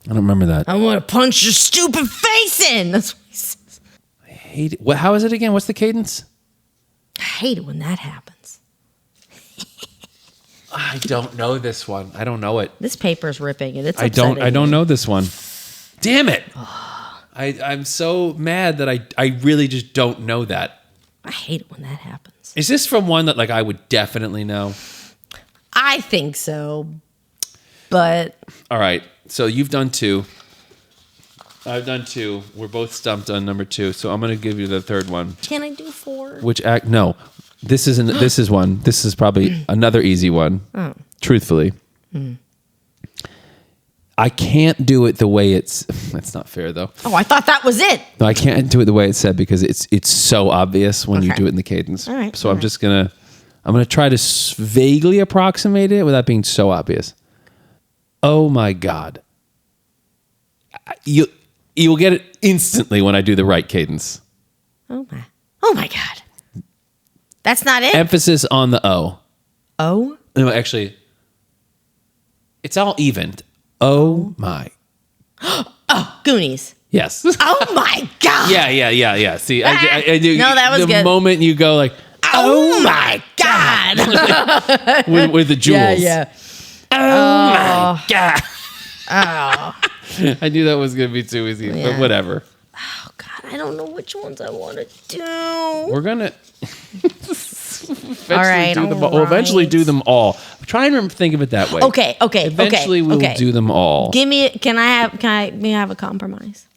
I don't remember that. I want to punch your stupid face in. That's what he says. I hate it. How is it again? What's the cadence? I hate it when that happens. I don't know this one. I don't know it. This paper's ripping and it's I upsetting don't me. know this one. Damn it. I'm so mad that I really just don't know that. I hate it when that happens. Is this from one that like I would definitely know? I think so, but All right. So you've done 2. I've done 2. We're both stumped on number 2. So I'm going to give you the third one. can I do 4? Which act? No, this isn't. This is one. This is probably another easy one. Oh. Truthfully, I can't do it the way it's. That's not fair though. Oh, I thought that was it. No, I can't do it the way it's said because it's so obvious when you Okay. do it in the cadence. All right, So all I'm just gonna try to vaguely approximate it without being so obvious. Oh my God. You'll get it instantly when I do the right cadence. Oh my God. That's not it. Emphasis on the O. Oh, No, actually, it's all evened. Oh my. Goonies. Yes. Oh my God. Yeah. See, I do. No, that was the good. The moment you go like, Oh my God. with the jewels. Yeah. Oh my God. Oh. I knew that was going to be too easy, Yeah. but whatever. Oh God, I don't know which ones I want to do. We're going to right, eventually do them all. Try and think of it that way. Okay. Eventually we will do them all. May I have a compromise?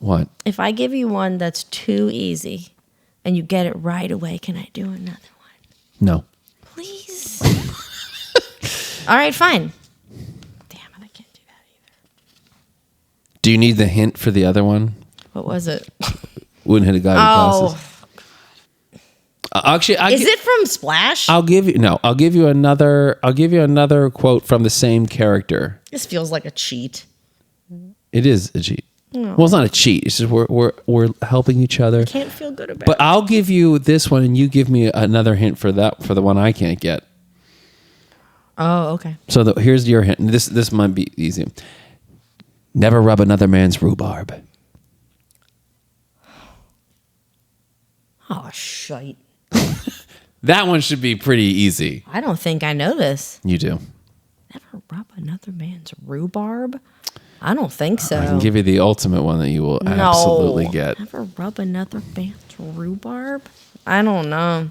What? If I give you one that's too easy and you get it right away, can I do another one? No. Please. All right, fine. Damn it, I can't do that either. Do you need the hint for the other one? What was it? Wouldn't hit a guy with glasses. Actually, Is it from Splash? I'll give you another quote from the same character. This feels like a cheat. It is a cheat. No. Well, it's not a cheat. It's just we're helping each other. Can't feel good about But it. I'll give you this one, and you give me another hint for the one I can't get. Oh, okay. So here's your hint. This might be easy. Never rub another man's rhubarb. Oh, shite. That one should be pretty easy. I don't think I know this. You do. Never rub another man's rhubarb? I don't think so. I can give you the ultimate one that you will No. absolutely get. Never rub another man's rhubarb? I don't know.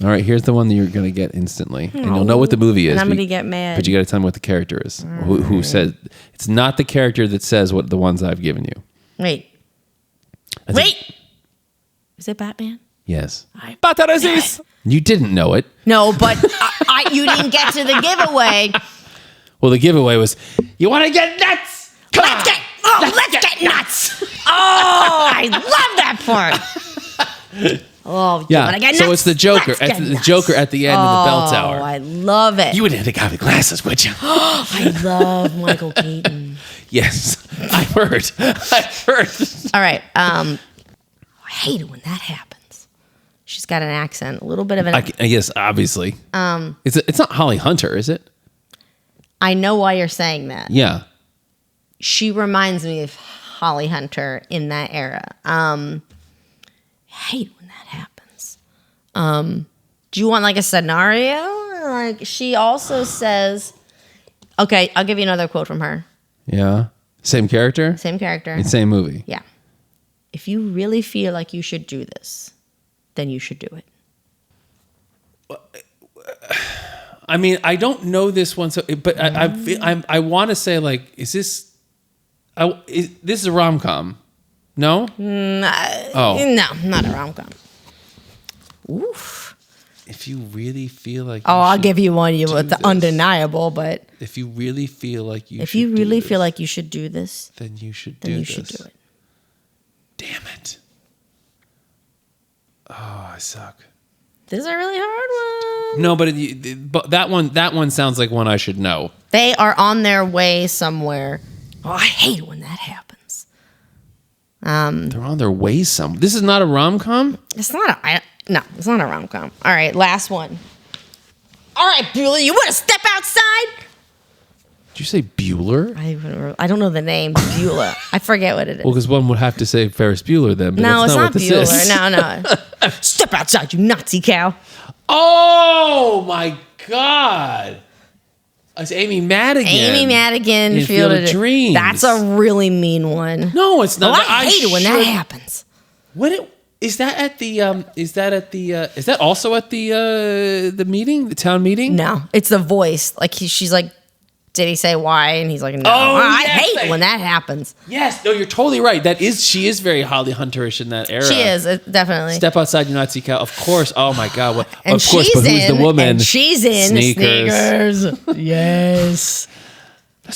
All right, here's the one that you're going to get instantly. And you'll know what the movie is. And I'm but- going to get mad. But you got to tell me what the character is. Who says it's not the character that says what the ones I've given you. Wait. I think- Wait! Is it Batman? Yes. I You didn't know it. No, but you didn't get to the giveaway. Well, the giveaway was, you want to get nuts? Come on. Let's get nuts. Oh, I love that part. Oh, Yeah. wanna get So nuts? it's the Joker. Let's get The nuts. Joker at the end of the bell tower. Oh, I love it. You wouldn't have a guy with glasses, would you? I love Michael Keaton. Yes. I've heard. All right. I hate it when that happens. She's got an accent, a little bit of an. I guess, obviously. It's not Holly Hunter, is it? I know why you're saying that. Yeah. She reminds me of Holly Hunter in that era. Hate when that happens. Do you want like a scenario? Like she also says, okay, I'll give you another quote from her. Yeah. Same character? Same character. And same movie. Yeah. If you really feel like you should do this, then you should do it. I mean, I don't know this one, but I want to say like, is this is a rom-com? No? No, not a rom-com. Oof. If you really feel like, I'll give you one. It's undeniable, but if you really feel like you, feel like you should do this, then you should then do you this. should do it. Damn it! Oh, I suck. This is a really hard one. No, but that one sounds like one I should know. They are on their way somewhere. Oh, I hate when that happens. They're on their way somewhere. This is not a rom-com? It's not it's not a rom-com. All right, last one. All right, Bueller, you want to step outside? Did you say Bueller? I don't know the name. Bueller. I forget what it is. Well, because one would have to say Ferris Bueller then. But no, that's it's not what this Bueller. is. No. Step outside, you Nazi cow. Oh, my God. It's Amy Madigan. Amy Madigan. In Field of Dreams. That's a really mean one. No, it's not. I hate it when that happens. Is that also at the meeting, the town meeting? No, it's the voice. Like she's like, did he say why? And he's like, no. I hate it when that happens. Yes, no, you're totally right. She is very Holly Hunterish in that era. She is, definitely. Step outside, you Nazi cow. Of course. Oh my God. Well, and of course, but who's the woman? And she's in Sneakers. Yes.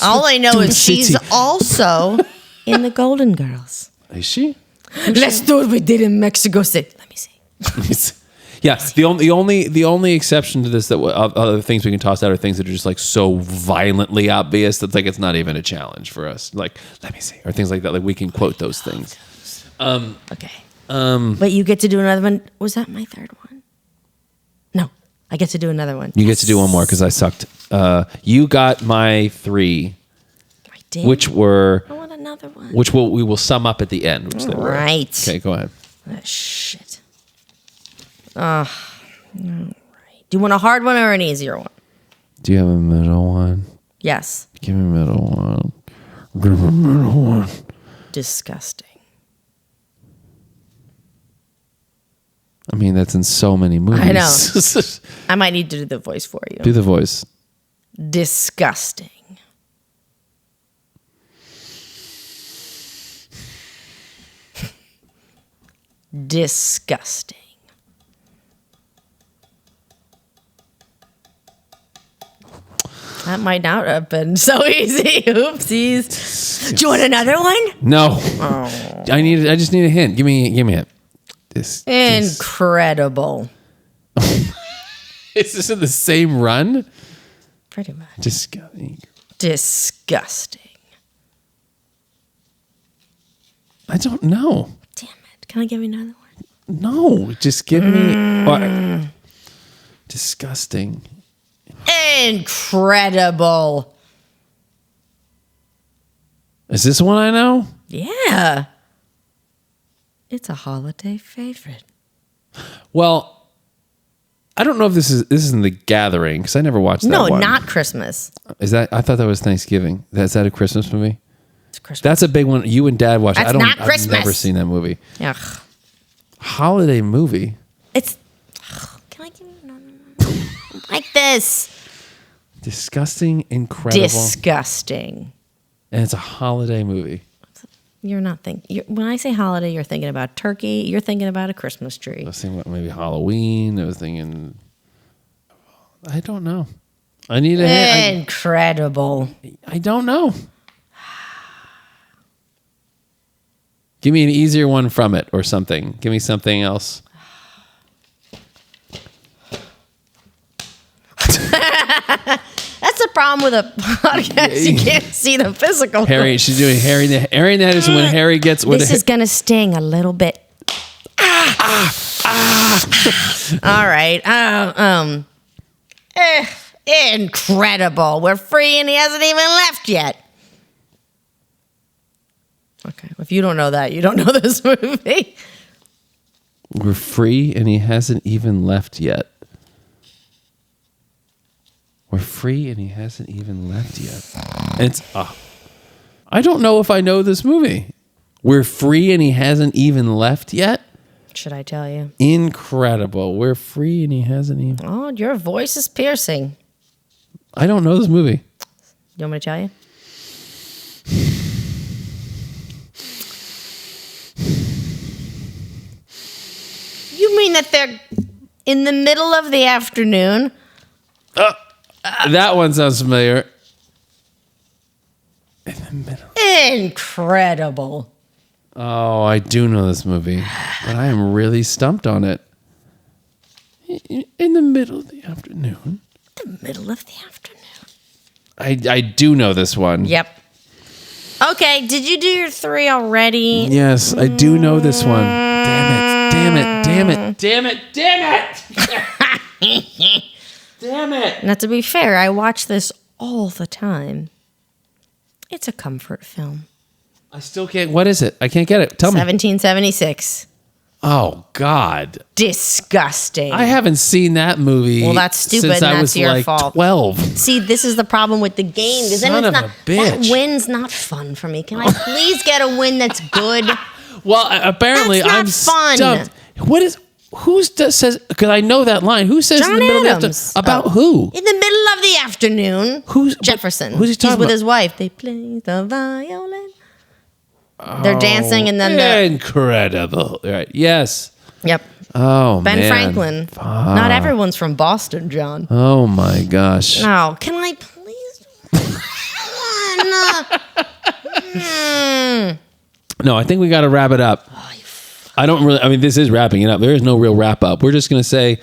All I know is she's also in the Golden Girls. Is she? Let's do what we did in Mexico City. Let me see. Yeah, the only exception to this that other things we can toss out are things that are just like so violently obvious that like it's not even a challenge for us. Like, let me see, or things like that. Like we can quote those things. Okay. But you get to do another one. Was that my third one? No, I get to do another one. You get to do one more because I sucked. You got my 3. I did. Which were? I want another one. Which we will sum up at the end. Which they were. Right. Okay, go ahead. Shit. All right. Do you want a hard one or an easier one? Do you have a middle one? Yes. Give me a middle one. Give me a middle one. Disgusting. I mean, that's in so many movies. I know. I might need to do the voice for you. Do the voice. Disgusting. Disgusting. That might not have been so easy. Oopsies. Do you want another one? No. Oh. I just need a hint. Give me a hint. Incredible. Is this in the same run? Pretty much. Disgusting. I don't know. Damn it. Can I give you another one? No. Just give me... Disgusting. Incredible. Is this one I know? Yeah. It's a holiday favorite. Well, I don't know if this is in The Gathering because I never watched that one. No, not Christmas. Is that? I thought that was Thanksgiving. Is that a Christmas movie? It's Christmas. That's a big one. You and Dad watched. That's not Christmas. I've never seen that movie. Ugh. Holiday movie. It's. Can I give you no. Like this? Disgusting, incredible. Disgusting. And it's a holiday movie. You're not thinking. When I say holiday, you're thinking about turkey. You're thinking about a Christmas tree. I was thinking about maybe Halloween. I was thinking. I don't know. I need a hint. Incredible. I don't know. Give me an easier one from it or something. Give me something else. That's the problem with a podcast. You can't see the physical. Harry, she's doing Harry. Harry, that is when Harry gets. This is gonna sting a little bit. All right. Incredible. We're free and he hasn't even left yet. Okay, if you don't know that, you don't know this movie. We're free and he hasn't even left yet. We're free and he hasn't even left yet. And it's, I don't know if I know this movie. We're free and he hasn't even left yet. Should I tell you? Incredible. We're free and he hasn't even. Oh, your voice is piercing. I don't know this movie. You want me to tell you? You mean that they're in the middle of the afternoon? That one sounds familiar. In the middle. Incredible. Oh, I do know this movie, but I am really stumped on it. In the middle of the afternoon. The middle of the afternoon. I do know this one. Yep. Okay, did you do your 3 already? Yes, I do know this one. Damn it. Damn it. Now, to be fair, I watch this all the time. It's a comfort film. I still can't. What is it? I can't get it. Tell me. 1776. Oh, God. Disgusting. I haven't seen that movie. Well, that's stupid, since and I that's was your like fault. 12. See, this is the problem with the game. Because then Son it's of not, a bitch. That win's not fun for me. Can I please get a win that's good? Well, apparently That's not I'm fun. stumped. Says, because I know that line. Who says John in the middle Adams. of the afternoon? About who? In the middle of the afternoon. Who's Jefferson? Who's he talking He's with about? his wife. They play the violin. They're dancing and then Incredible. All right. Yes. Yep. Oh, Ben man. Franklin. Fuck. Not everyone's from Boston, John. Oh, my gosh. No, can I please? No, I think we got to wrap it up. I mean, this is wrapping it up. There is no real wrap up. We're just going to say,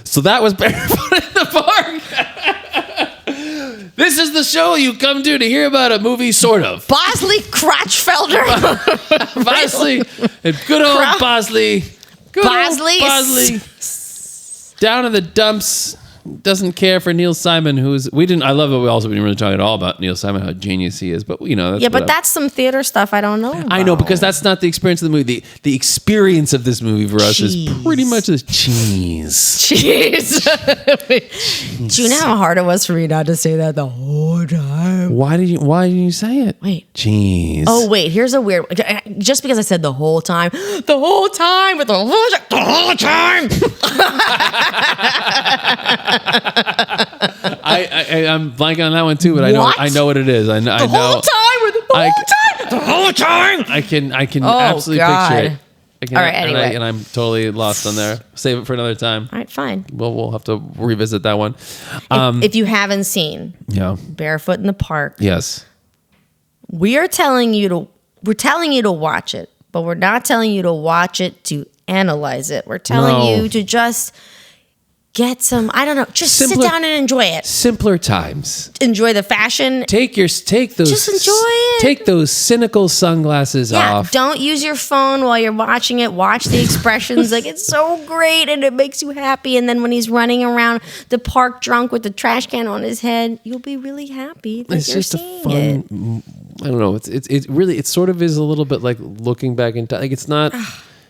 so that was Barefoot in the Park. This is the show you come to hear about a movie, sort of. Bosley Crotchfelder. Bosley, and good old Bosley. Good Bosley. old Bosley. Down in the dumps. Doesn't care for Neil Simon, I love it. We also didn't really talk at all about Neil Simon, how genius he is, but that's But whatever. that's some theater stuff I don't know about. I know, because that's not the experience of the movie. The experience of this movie for us is pretty much this cheese. Jeez. Do you know how hard it was for me not to say that the whole time? Why didn't you say it? Wait. Cheese. Oh, wait, here's a weird... Just because I said the whole time, with the whole time. I'm blanking on that one too, but What? I know what it is. I know. The whole time. I can Oh, absolutely God. picture it. All right, anyway. And I'm totally lost on there. Save it for another time. All right, fine. We'll have to revisit that one. If you haven't seen Yeah. Barefoot in the Park, Yes. we're telling you to watch it, but we're not telling you to watch it to analyze it. We're telling you to just get some, I don't know, just sit down and enjoy it. Simpler times. Enjoy the fashion. Take those. Just enjoy it. Take those cynical sunglasses off. Don't use your phone while you're watching it. Watch the expressions. Like, it's so great and it makes you happy. And then when he's running around the park drunk with the trash can on his head, you'll be really happy that It's you're just a seeing fun. it. I don't know. It's really, it sort of is a little bit like looking back in time. Like, it's not.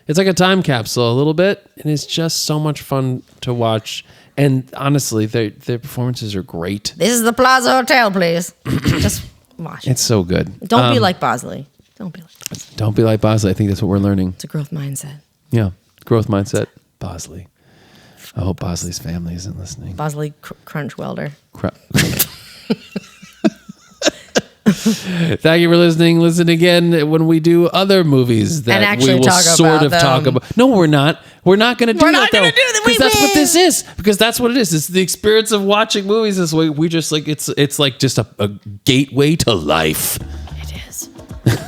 It's like a time capsule a little bit, and it's just so much fun to watch. And honestly, their performances are great. This is the Plaza Hotel, please. Just watch it. It's so good. Don't be like Bosley. Don't be like Bosley. I think that's what we're learning. It's a growth mindset. Yeah, growth mindset. Bosley. I hope Bosley's family isn't listening. Bosley Crunch Welder. Crap. Thank you for listening. Listen again when we do other movies that actually we will talk sort about of them. talk about. No, we're not. We're not going to do We're that not though. gonna do that. Because that's what this is. Because that's what it is. It's the experience of watching movies this way. We just like it's like just a gateway to life. It is.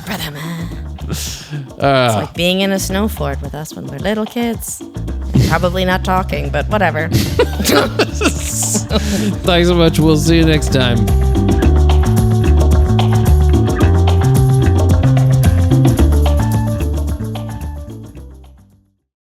Brother man. It's like being in a snow fort with us when we're little kids. Probably not talking, but whatever. Thanks so much. We'll see you next time.